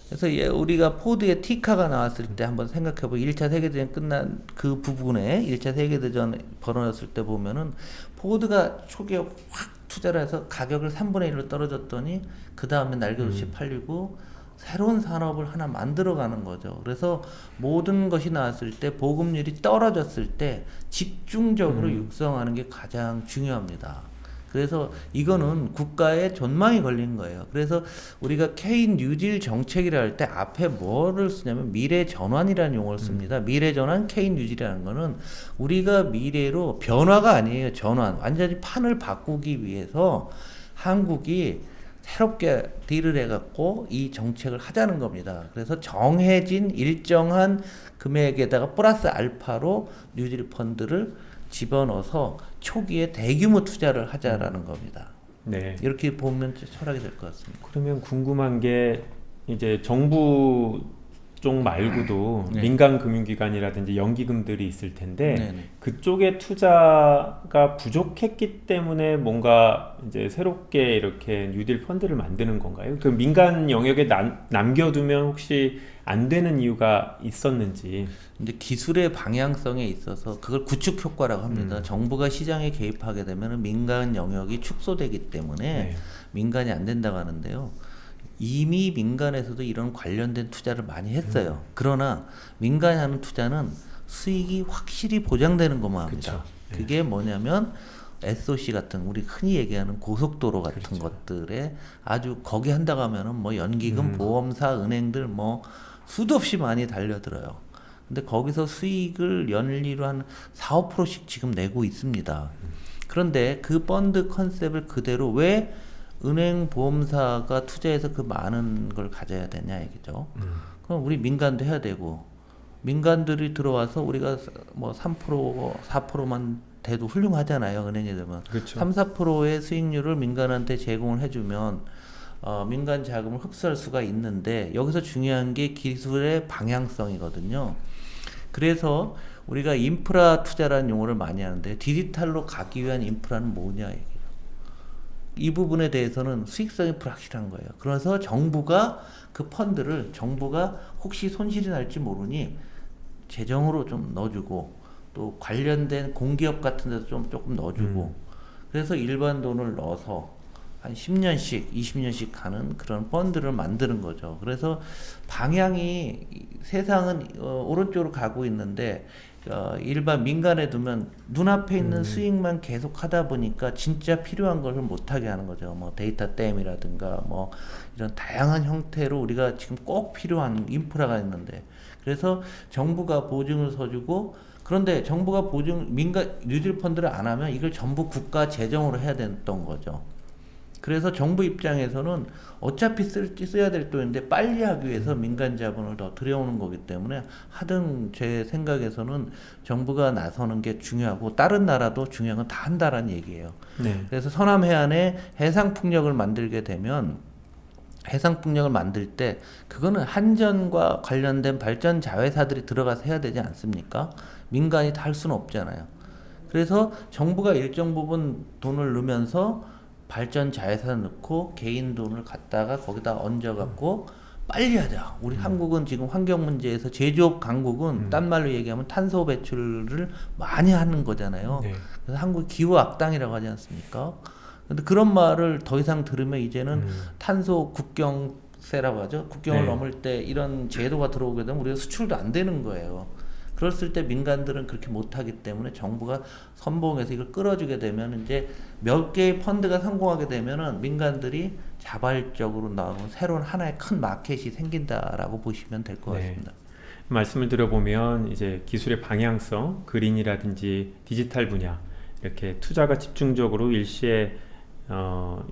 그래서 우리가 포드의 T카가 나왔을 때 한번 생각해보고 1차 세계대전 끝난 그 부분에 1차 세계대전 벌어졌을 때 보면은 포드가 초기에 확 투자를 해서 가격을 3분의 1로 떨어졌더니 그 다음에 날개없이 팔리고 새로운 산업을 하나 만들어가는 거죠. 그래서 모든 것이 나왔을 때 보급률이 떨어졌을 때 집중적으로 육성하는 게 가장 중요합니다. 그래서 이거는 국가의 전망이 걸린 거예요. 그래서 우리가 K 뉴딜 정책이라 할 때 앞에 뭐를 쓰냐면 미래 전환이라는 용어를 씁니다. 미래 전환 K 뉴딜이라는 거는 우리가 미래로 변화가 아니에요. 전환. 완전히 판을 바꾸기 위해서 한국이 새롭게 딜을 해갖고 이 정책을 하자는 겁니다. 그래서 정해진 일정한 금액에다가 플러스 알파로 뉴딜 펀드를 집어넣어서 초기에 대규모 투자를 하자라는 겁니다. 네. 이렇게 보면 철학이 될 것 같습니다. 그러면 궁금한 게 이제 정부 쪽 말고도 네. 민간 금융기관이라든지 연기금들이 있을 텐데 네네. 그쪽에 투자가 부족했기 때문에 뭔가 이제 새롭게 이렇게 뉴딜 펀드를 만드는 건가요? 그 민간 영역에 남겨두면 혹시 안 되는 이유가 있었는지. 이제 기술의 방향성에 있어서 그걸 구축 효과라고 합니다. 정부가 시장에 개입하게 되면 민간 영역이 축소되기 때문에 네. 민간이 안 된다고 하는데요. 이미 민간에서도 이런 관련된 투자를 많이 했어요. 그러나 민간이 하는 투자는 수익이 확실히 보장되는 것만 합니다. 그쵸. 네. 그게 뭐냐면 SOC 같은 우리 흔히 얘기하는 고속도로 같은 그렇죠. 것들에 아주 거기 한다고 하면은 뭐 연기금, 보험사, 은행들 뭐 수도 없이 많이 달려들어요. 근데 거기서 수익을 연리로 한 4, 5%씩 지금 내고 있습니다. 그런데 그 펀드 컨셉을 그대로 왜 은행, 보험사가 투자해서 그 많은 걸 가져야 되냐 얘기죠. 그럼 우리 민간도 해야 되고 민간들이 들어와서 우리가 뭐 3%, 4%만 돼도 훌륭하잖아요. 은행에 되면 그렇죠. 3, 4%의 수익률을 민간한테 제공을 해주면 민간 자금을 흡수할 수가 있는데 여기서 중요한 게 기술의 방향성이거든요. 그래서 우리가 인프라 투자라는 용어를 많이 하는데 디지털로 가기 위한 인프라는 뭐냐 얘기예요. 이 부분에 대해서는 수익성이 불확실한 거예요. 그래서 정부가 그 펀드를 정부가 혹시 손실이 날지 모르니 재정으로 좀 넣어주고 또 관련된 공기업 같은 데서 조금 넣어주고 그래서 일반 돈을 넣어서 한 10년씩, 20년씩 가는 그런 펀드를 만드는 거죠. 그래서 방향이 세상은 오른쪽으로 가고 있는데 일반 민간에 두면 눈앞에 있는 수익만 계속 하다 보니까 진짜 필요한 것을 못하게 하는 거죠. 뭐 데이터 댐이라든가 뭐 이런 다양한 형태로 우리가 지금 꼭 필요한 인프라가 있는데 그래서 정부가 보증을 서주고 그런데 정부가 민간 뉴딜 펀드를 안 하면 이걸 전부 국가 재정으로 해야 됐던 거죠. 그래서 정부 입장에서는 어차피 써야 될 돈인데 빨리 하기 위해서 민간 자본을 더 들여오는 거기 때문에 하등 제 생각에서는 정부가 나서는 게 중요하고 다른 나라도 중요한 건 다 한다라는 얘기예요. 네. 그래서 서남해안에 해상풍력을 만들게 되면 해상풍력을 만들 때 그거는 한전과 관련된 발전 자회사들이 들어가서 해야 되지 않습니까? 민간이 다 할 수는 없잖아요. 그래서 정부가 일정 부분 돈을 넣으면서 발전 자회사 넣고 개인 돈을 갖다가 거기다 얹어갖고 빨리 하자. 우리 한국은 지금 환경 문제에서 제조업 강국은 딴 말로 얘기하면 탄소 배출을 많이 하는 거잖아요. 네. 그래서 한국 기후 악당이라고 하지 않습니까? 근데 그런 말을 더 이상 들으면 이제는 탄소 국경세라고 하죠. 국경을 네. 넘을 때 이런 제도가 들어오게 되면 우리가 수출도 안 되는 거예요. 그랬을 때 민간들은 그렇게 못하기 때문에 정부가 선봉해서 이걸 끌어주게 되면 이제 몇 개의 펀드가 성공하게 되면은 민간들이 자발적으로 나오는 새로운 하나의 큰 마켓이 생긴다라고 보시면 될 것 네. 같습니다. 말씀을 들어보면 이제 기술의 방향성, 그린이라든지 디지털 분야 이렇게 투자가 집중적으로 일시에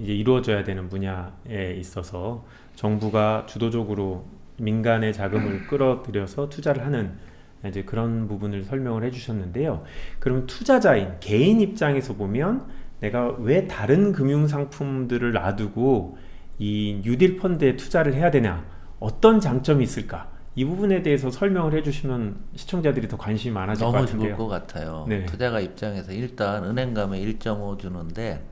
이제 이루어져야 되는 분야에 있어서 정부가 주도적으로 민간의 자금을 끌어들여서 투자를 하는 이제 그런 부분을 설명을 해주셨는데요. 그럼 투자자인 개인 입장에서 보면 내가 왜 다른 금융 상품들을 놔두고 이 뉴딜 펀드에 투자를 해야 되냐? 어떤 장점이 있을까? 이 부분에 대해서 설명을 해주시면 시청자들이 더 관심이 많아질 것 너무 같은데요. 좋을 것 같아요. 네. 투자가 입장에서 일단 은행 가면 1.5 주는데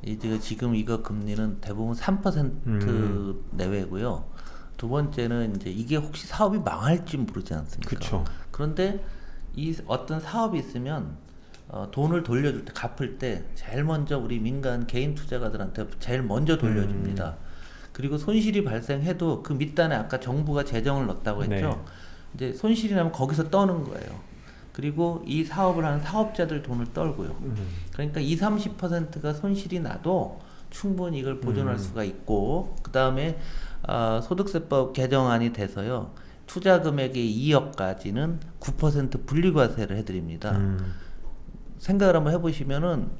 이제 지금 이거 금리는 대부분 3% 내외고요. 두 번째는 이제 이게 혹시 사업이 망할지 모르지 않습니까? 그쵸. 그런데 이 어떤 사업이 있으면 돈을 돌려줄 때 갚을 때 제일 먼저 우리 민간 개인 투자가들한테 제일 먼저 돌려줍니다. 그리고 손실이 발생해도 그 밑단에 아까 정부가 재정을 넣었다고 했죠. 네. 이제 손실이 나면 거기서 떠는 거예요. 그리고 이 사업을 하는 사업자들 돈을 떨고요. 그러니까 20-30%가 손실이 나도 충분히 이걸 보존할 수가 있고, 그 다음에 소득세법 개정안이 돼서요. 투자 금액의 2억까지는 9% 분리과세를 해드립니다. 생각을 한번 해보시면은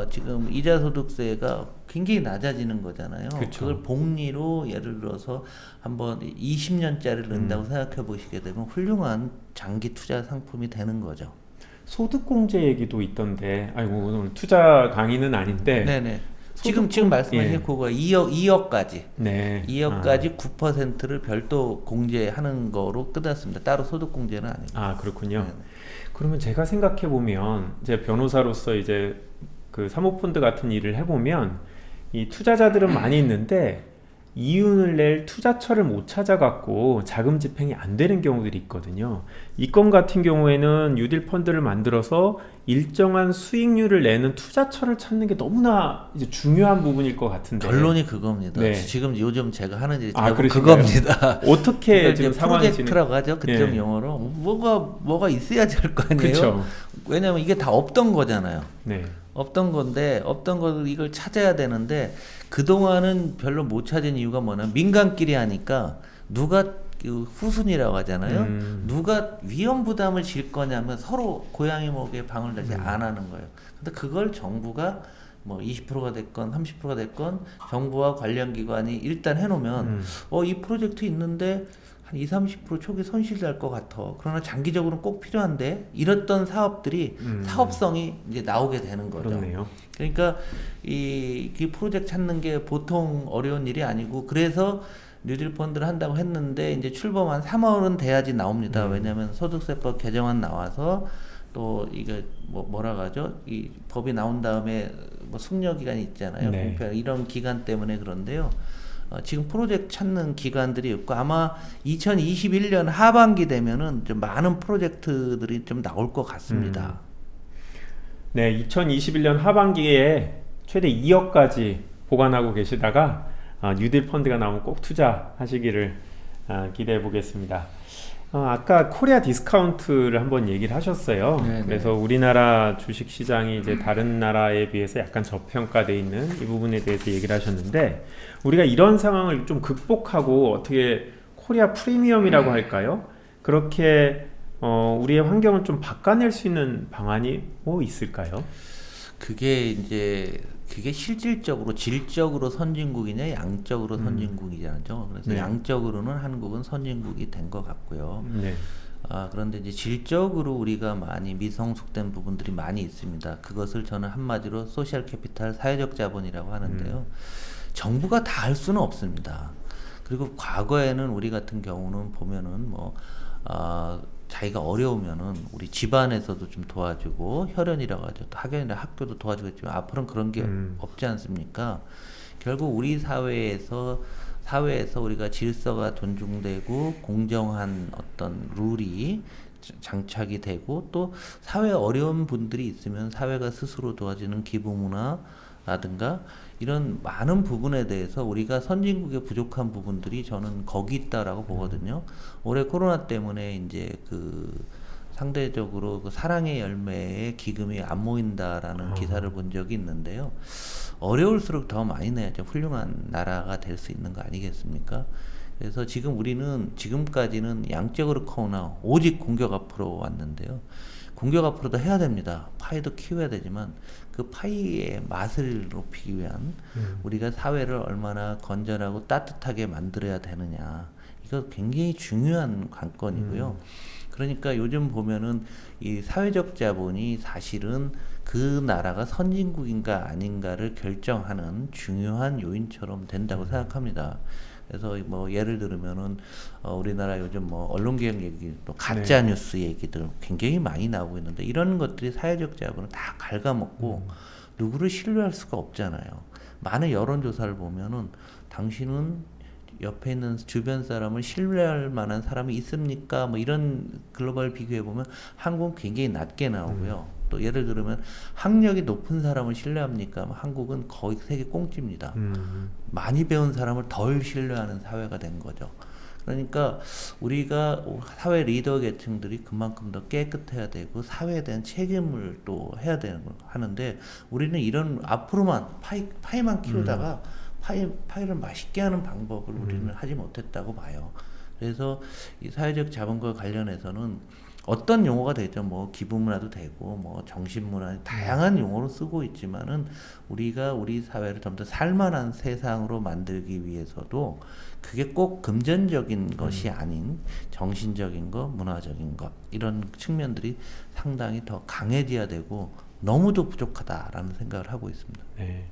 지금 이자 소득세가 굉장히 낮아지는 거잖아요. 그쵸. 그걸 복리로 예를 들어서 한번 20년짜리를 넣는다고 생각해 보시게 되면 훌륭한 장기 투자 상품이 되는 거죠. 소득공제 얘기도 있던데, 아이고 오늘 투자 강의는 아닌데, 네네. 지금 말씀하신 예. 그거 2억까지. 네. 2억까지 9%를 별도 공제하는 거로 끝났습니다. 따로 소득 공제는 아니고. 아 그렇군요. 네. 그러면 제가 생각해 보면 이제 변호사로서 이제 그 사모펀드 같은 일을 해보면 이 투자자들은 많이 있는데 이윤을 낼 투자처를 못 찾아갖고 자금 집행이 안 되는 경우들이 있거든요. 이 건 같은 경우에는 뉴딜 펀드를 만들어서 일정한 수익률을 내는 투자처를 찾는 게 너무나 이제 중요한 부분일 것 같은데. 결론이 그겁니다. 네. 지금 요즘 제가 하는 일이 아, 대부분 그러신가요? 그겁니다. 어떻게 지금 이제 상황이 프로젝트라고 하죠. 그쪽 예. 용어로 뭐가 있어야지 할 거 아니에요. 그쵸. 왜냐면 이게 다 없던 거잖아요. 네. 없던 건데 없던 걸 이걸 찾아야 되는데 그동안은 별로 못 찾은 이유가 뭐냐면 민간끼리 하니까 누가 그 후순위라고 하잖아요. 누가 위험 부담을 질 거냐면 서로 고양이 목에 방울 다시 안 하는 거예요. 근데 그걸 정부가 뭐 20%가 됐건 30%가 됐건 정부와 관련 기관이 일단 해놓으면 이 프로젝트 있는데 한 20-30% 초기 손실 날 것 같아. 그러나 장기적으로는 꼭 필요한데 이랬던 사업들이 사업성이 이제 나오게 되는 거죠. 그렇네요. 그러니까 이 프로젝트 찾는 게 보통 어려운 일이 아니고 그래서 뉴딜 펀드를 한다고 했는데 이제 출범한 3월은 돼야지 나옵니다. 왜냐하면 소득세법 개정안 나와서 또 이게 뭐라 하죠? 이 법이 나온 다음에 뭐 숙려 기간이 있잖아요. 네. 공표 이런 기간 때문에 그런데요. 지금 프로젝트 찾는 기관들이 있고 아마 2021년 하반기 되면은 좀 많은 프로젝트들이 좀 나올 것 같습니다. 네, 2021년 하반기에 최대 2억까지 보관하고 계시다가 뉴딜 펀드가 나오면 꼭 투자하시기를 기대해 보겠습니다. 아까 코리아 디스카운트를 한번 얘기를 하셨어요. 네네. 그래서 우리나라 주식 시장이 이제 다른 나라에 비해서 약간 저평가되어 있는 이 부분에 대해서 얘기를 하셨는데 우리가 이런 상황을 좀 극복하고 어떻게 코리아 프리미엄이라고 할까요? 그렇게 우리의 환경을 좀 바꿔낼 수 있는 방안이 뭐 있을까요? 그게 실질적으로 질적으로 선진국이냐 양적으로 선진국이냐죠. 그래서 네. 양적으로는 한국은 선진국이 된 것 같고요. 네. 그런데 이제 질적으로 우리가 많이 미성숙된 부분들이 많이 있습니다. 그것을 저는 한마디로 소셜 캐피탈 사회적 자본이라고 하는데요. 정부가 다 할 수는 없습니다. 그리고 과거에는 우리 같은 경우는 보면은 자기가 어려우면은 우리 집안에서도 좀 도와주고 혈연이라고 하죠. 또 학연이나 학교도 도와주겠지만 앞으로는 그런 게 없지 않습니까? 결국 우리 사회에서 우리가 질서가 존중되고 공정한 어떤 룰이 장착이 되고 또 사회에 어려운 분들이 있으면 사회가 스스로 도와주는 기부문화라든가 이런 많은 부분에 대해서 우리가 선진국의 부족한 부분들이 저는 거기 있다라고 보거든요. 올해 코로나 때문에 이제 상대적으로 사랑의 열매의 기금이 안 모인다라는 기사를 본 적이 있는데요. 어려울수록 더 많이 내야죠. 훌륭한 나라가 될 수 있는 거 아니겠습니까? 그래서 지금까지는 양적으로 커오나 오직 공격 앞으로 왔는데요. 공격 앞으로도 해야 됩니다. 파이도 키워야 되지만 그 파이의 맛을 높이기 위한 우리가 사회를 얼마나 건전하고 따뜻하게 만들어야 되느냐. 이거 굉장히 중요한 관건이고요. 그러니까 요즘 보면은 이 사회적 자본이 사실은 그 나라가 선진국인가 아닌가를 결정하는 중요한 요인처럼 된다고 생각합니다. 그래서 뭐 예를 들면은 우리나라 요즘 뭐 언론개혁 얘기, 또 가짜 뉴스 얘기들 굉장히 많이 나오고 있는데 이런 것들이 사회적 자본을 다 갉아먹고 누구를 신뢰할 수가 없잖아요. 많은 여론조사를 보면은 당신은 옆에 있는 주변 사람을 신뢰할 만한 사람이 있습니까? 뭐 이런 글로벌 비교해 보면 한국은 굉장히 낮게 나오고요. 또 예를 들면 학력이 높은 사람을 신뢰합니까? 한국은 거의 세계 꽁찌입니다. 많이 배운 사람을 덜 신뢰하는 사회가 된 거죠. 그러니까 우리가 사회 리더 계층들이 그만큼 더 깨끗해야 되고 사회에 대한 책임을 또 해야 되는 거 하는데 우리는 이런 앞으로만 파이만 키우다가 파이를 맛있게 하는 방법을 우리는 하지 못했다고 봐요. 그래서 이 사회적 자본과 관련해서는 어떤 용어가 되죠. 뭐 기부문화도 되고 뭐 정신문화 다양한 용어로 쓰고 있지만은 우리가 우리 사회를 좀 더 살만한 세상으로 만들기 위해서도 그게 꼭 금전적인 것이 아닌 정신적인 것, 문화적인 것 이런 측면들이 상당히 더 강해져야 되고 너무도 부족하다라는 생각을 하고 있습니다. 네.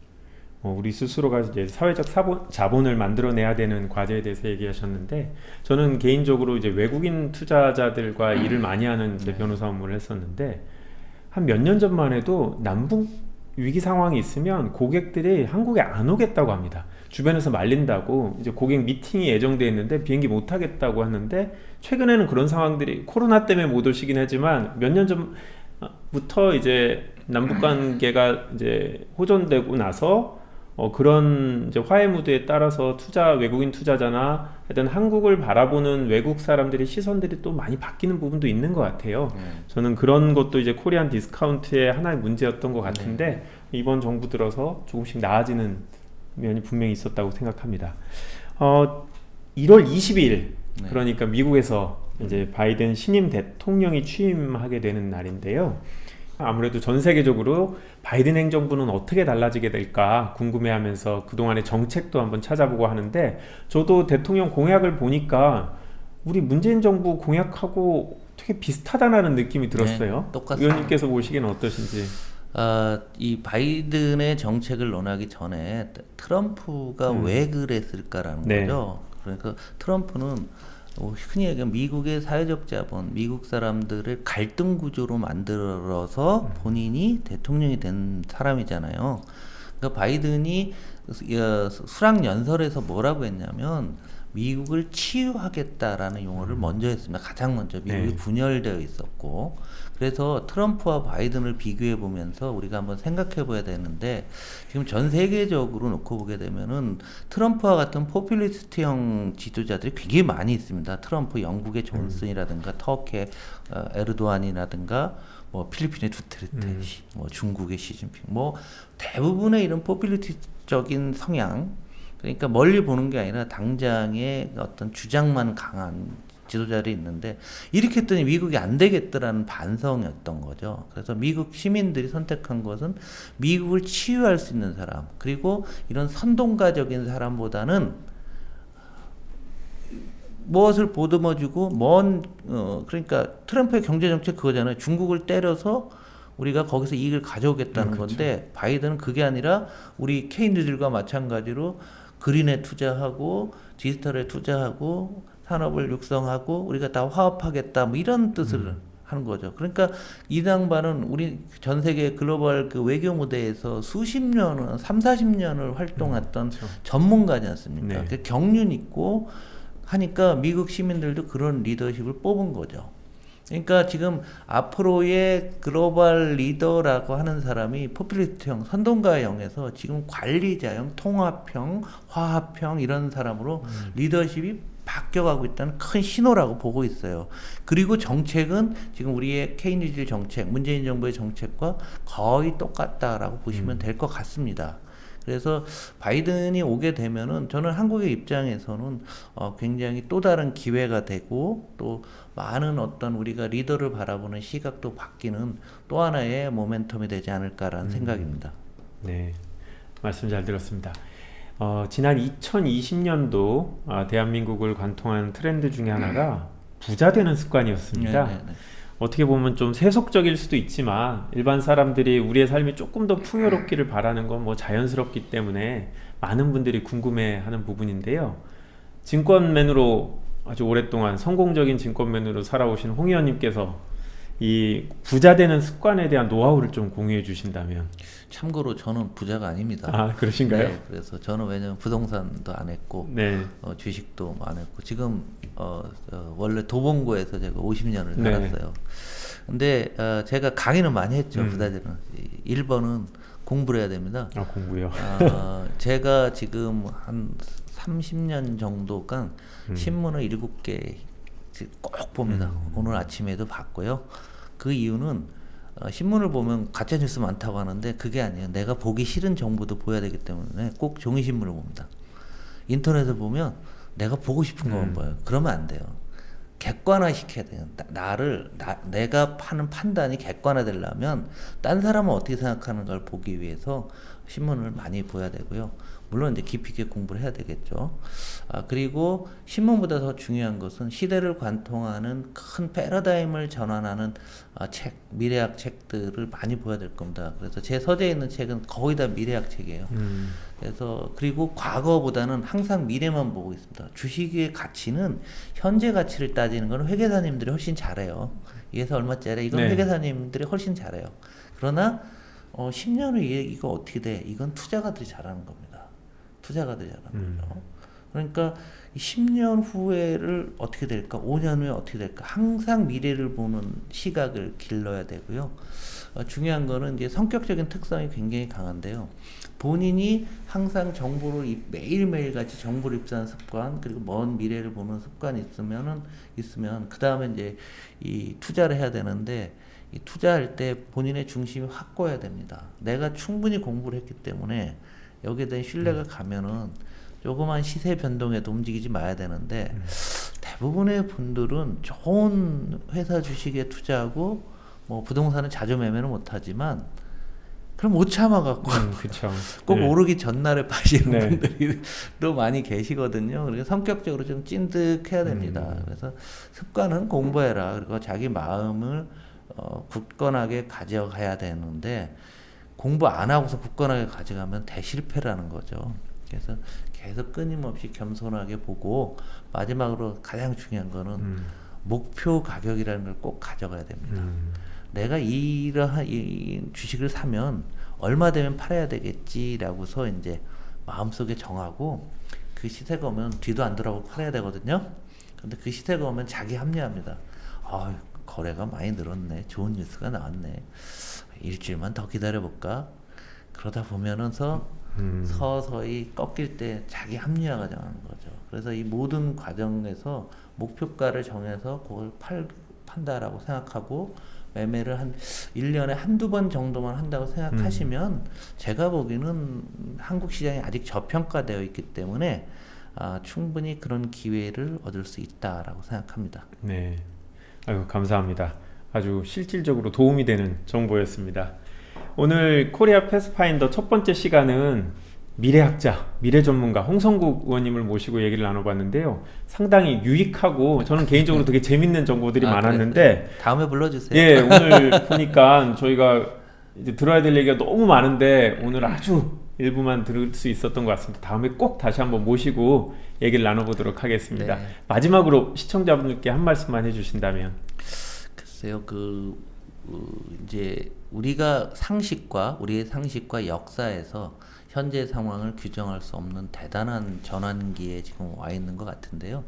우리 스스로가 이제 사회적 자본을 만들어내야 되는 과제에 대해서 얘기하셨는데 저는 개인적으로 이제 외국인 투자자들과 일을 많이 하는 이제 변호사 업무를 했었는데 한 몇 년 전만 해도 남북 위기 상황이 있으면 고객들이 한국에 안 오겠다고 합니다. 주변에서 말린다고 이제 고객 미팅이 예정돼 있는데 비행기 못 타겠다고 하는데 최근에는 그런 상황들이 코로나 때문에 못 오시긴 하지만 몇 년 전부터 이제 남북 관계가 이제 호전되고 나서 그런 이제 화해 무드에 따라서 외국인 투자자나 하여튼 한국을 바라보는 외국 사람들의 시선들이 또 많이 바뀌는 부분도 있는 것 같아요. 저는 그런 것도 이제 코리안 디스카운트의 하나의 문제였던 것 같은데 이번 정부 들어서 조금씩 나아지는 면이 분명히 있었다고 생각합니다. 1월 20일 그러니까 미국에서 이제 바이든 신임 대통령이 취임하게 되는 날인데요. 아무래도 전 세계적으로 바이든 행정부는 어떻게 달라지게 될까 궁금해하면서 그동안의 정책도 한번 찾아보고 하는데 저도 대통령 공약을 보니까 우리 문재인 정부 공약하고 되게 비슷하다는 느낌이 들었어요. 네, 똑같습니다. 의원님께서 보시기에는 어떠신지? 이 바이든의 정책을 논하기 전에 트럼프가 왜 그랬을까라는 거죠. 그러니까 트럼프는 흔히 얘기하면 미국의 사회적 자본, 미국 사람들을 갈등 구조로 만들어서 본인이 대통령이 된 사람이잖아요. 그러니까 바이든이 수락 연설에서 뭐라고 했냐면 미국을 치유하겠다라는 용어를 먼저 했습니다. 가장 먼저 미국이 분열되어 있었고 그래서 트럼프와 바이든을 비교해 보면서 우리가 한번 생각해 봐야 되는데 지금 전 세계적으로 놓고 보게 되면은 트럼프와 같은 포퓰리스트형 지도자들이 굉장히 많이 있습니다. 트럼프, 영국의 존슨이라든가 터키의 에르도안이라든가 뭐 필리핀의 두테르테, 뭐 중국의 시진핑, 뭐 대부분의 이런 포퓰리스트적인 성향 그러니까 멀리 보는 게 아니라 당장의 어떤 주장만 강한 지도자들이 있는데 이렇게 했더니 미국이 안 되겠더라는 반성이었던 거죠. 그래서 미국 시민들이 선택한 것은 미국을 치유할 수 있는 사람 그리고 이런 선동가적인 사람보다는 무엇을 보듬어주고 그러니까 트럼프의 경제정책 그거잖아요. 중국을 때려서 우리가 거기서 이익을 가져오겠다는 건데 바이든은 그게 아니라 우리 케인즈들과 마찬가지로 그린에 투자하고 디지털에 투자하고 산업을 육성하고 우리가 다 화합하겠다 뭐 이런 뜻을 하는 거죠. 그러니까 이 양반은 우리 전 세계 글로벌 그 외교 무대에서 수십 년은 30-40년을 활동했던 전문가지 않습니까? 경륜 있고 하니까 미국 시민들도 그런 리더십을 뽑은 거죠. 그러니까 지금 앞으로의 글로벌 리더라고 하는 사람이 포퓰리스트형, 선동가형에서 지금 관리자형, 통합형, 화합형 이런 사람으로 리더십이 바뀌어가고 있다는 큰 신호라고 보고 있어요. 그리고 정책은 지금 우리의 케이니즈 정책, 문재인 정부의 정책과 거의 똑같다라고 보시면 될 것 같습니다. 그래서 바이든이 오게 되면은 저는 한국의 입장에서는 굉장히 또 다른 기회가 되고 또 많은 어떤 우리가 리더를 바라보는 시각도 바뀌는 또 하나의 모멘텀이 되지 않을까라는 생각입니다. 네, 말씀 잘 들었습니다. 지난 2020년도 대한민국을 관통한 트렌드 중에 하나가 부자 되는 습관이었습니다. 네네네. 어떻게 보면 좀 세속적일 수도 있지만 일반 사람들이 우리의 삶이 조금 더 풍요롭기를 바라는 건 뭐 자연스럽기 때문에 많은 분들이 궁금해하는 부분인데요. 증권맨으로 아주 오랫동안 성공적인 증권맨으로 살아오신 홍 의원님께서 이 부자 되는 습관에 대한 노하우를 좀 공유해 주신다면. 참고로 저는 부자가 아닙니다. 아, 그러신가요? 네, 그래서 저는 왜냐면 부동산도 안 했고 네. 주식도 안 했고 지금 원래 도봉구에서 제가 50년을 네. 살았어요. 근데 제가 강의는 많이 했죠. 음. 부자들은 1번은 공부를 해야 됩니다. 아, 공부요. 제가 지금 한 30년 정도간 신문을 7개 꼭 봅니다. 오늘 아침에도 봤고요. 그 이유는 신문을 보면 가짜 뉴스 많다고 하는데 그게 아니에요. 내가 보기 싫은 정보도 보여야 되기 때문에 꼭 종이신문을 봅니다. 인터넷을 보면 내가 보고 싶은 것만 봐요. 그러면 안 돼요. 객관화 시켜야 돼요. 내가 하는 판단이 객관화되려면 딴 사람은 어떻게 생각하는 걸 보기 위해서 신문을 많이 봐야 되고요. 물론 이제 깊이 있게 공부를 해야 되겠죠. 그리고 신문보다 더 중요한 것은 시대를 관통하는 큰 패러다임을 전환하는 책, 미래학 책들을 많이 보야 될 겁니다. 그래서 제 서재에 있는 책은 거의 다 미래학 책이에요. 그래서 그리고 과거보다는 항상 미래만 보고 있습니다. 주식의 가치는 현재 가치를 따지는 건 회계사님들이 훨씬 잘해요. 이 회사 얼마짜리? 이건 네. 회계사님들이 훨씬 잘해요. 그러나 10년 후에 이거 어떻게 돼? 이건 투자가들이 잘하는 겁니다. 투자가들이 잘하는 거죠. 그러니까 10년 후에를 어떻게 될까? 5년 후에 어떻게 될까? 항상 미래를 보는 시각을 길러야 되고요. 중요한 거는 이제 성격적인 특성이 굉장히 강한데요. 본인이 항상 정보를 매일매일 같이 정보를 입수하는 습관, 그리고 먼 미래를 보는 습관이 있으면 그 다음에 이제 이 투자를 해야 되는데 이 투자할 때 본인의 중심이 확고해야 됩니다. 내가 충분히 공부를 했기 때문에 여기에 대한 신뢰가 가면은 조그만 시세 변동에도 움직이지 마야 되는데 대부분의 분들은 좋은 회사 주식에 투자하고 뭐 부동산은 자주 매매는 못하지만 그럼 못 참아갖고 그렇죠. 꼭 네. 오르기 전날에 파시는 네. 분들이 또 많이 계시거든요. 그래서 성격적으로 좀 찐득해야 됩니다. 그래서 습관은 공부해라. 그리고 자기 마음을 굳건하게 가져가야 되는데 공부 안 하고서 굳건하게 가져가면 대실패라는 거죠. 그래서 계속 끊임없이 겸손하게 보고 마지막으로 가장 중요한 거는 목표 가격이라는 걸 꼭 가져가야 됩니다. 내가 이러한 이 주식을 사면 얼마 되면 팔아야 되겠지라고서 이제 마음속에 정하고 그 시세가 오면 뒤도 안 돌아보고 팔아야 되거든요. 근데 그 시세가 오면 자기 합리화합니다. 거래가 많이 늘었네. 좋은 뉴스가 나왔네. 일주일만 더 기다려볼까? 그러다 보면서 서서히 꺾일 때 자기 합리화가 정하는 거죠. 그래서 이 모든 과정에서 목표가를 정해서 그걸 판다라고 생각하고 매매를 한 1년에 한두 번 정도만 한다고 생각하시면 제가 보기에는 한국 시장이 아직 저평가되어 있기 때문에 충분히 그런 기회를 얻을 수 있다라고 생각합니다. 네. 아유, 감사합니다. 아주 실질적으로 도움이 되는 정보였습니다. 오늘 코리아 패스파인더 첫 번째 시간은 미래학자, 미래 전문가 홍성국 의원님을 모시고 얘기를 나눠봤는데요. 상당히 유익하고 저는 개인적으로 되게 재밌는 정보들이 많았는데 그래요? 다음에 불러주세요. 예, 오늘 보니까 저희가 이제 들어야 될 얘기가 너무 많은데 오늘 아주 일부만 들을 수 있었던 것 같습니다. 다음에 꼭 다시 한번 모시고 얘기를 나눠보도록 하겠습니다. 네. 마지막으로 시청자분들께 한 말씀만 해주신다면. 글쎄요, 이제 우리의 상식과 역사에서 현재 상황을 규정할 수 없는 대단한 전환기에 지금 와 있는 것 같은데요.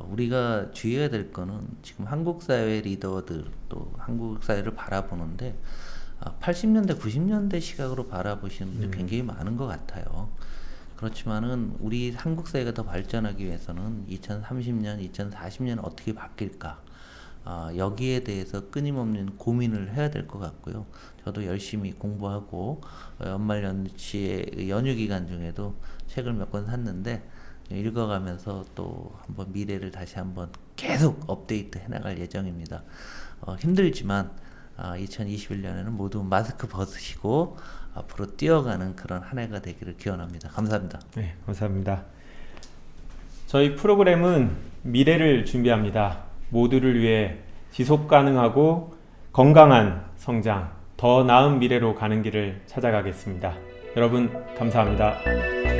우리가 주의해야 될 거는 지금 한국 사회 리더들 또 한국 사회를 바라보는데 80년대, 90년대 시각으로 바라보시는 분들이 굉장히 많은 것 같아요. 그렇지만은 우리 한국 사회가 더 발전하기 위해서는 2030년, 2040년 어떻게 바뀔까? 여기에 대해서 끊임없는 고민을 해야 될 것 같고요. 저도 열심히 공부하고 연말 연시에 연휴 기간 중에도 책을 몇 권 샀는데 읽어가면서 또 한번 미래를 다시 한번 계속 업데이트 해나갈 예정입니다. 힘들지만 2021년에는 모두 마스크 벗으시고 앞으로 뛰어가는 그런 한 해가 되기를 기원합니다. 감사합니다. 네, 감사합니다. 저희 프로그램은 미래를 준비합니다. 모두를 위해 지속 가능하고 건강한 성장, 더 나은 미래로 가는 길을 찾아가겠습니다. 여러분 감사합니다.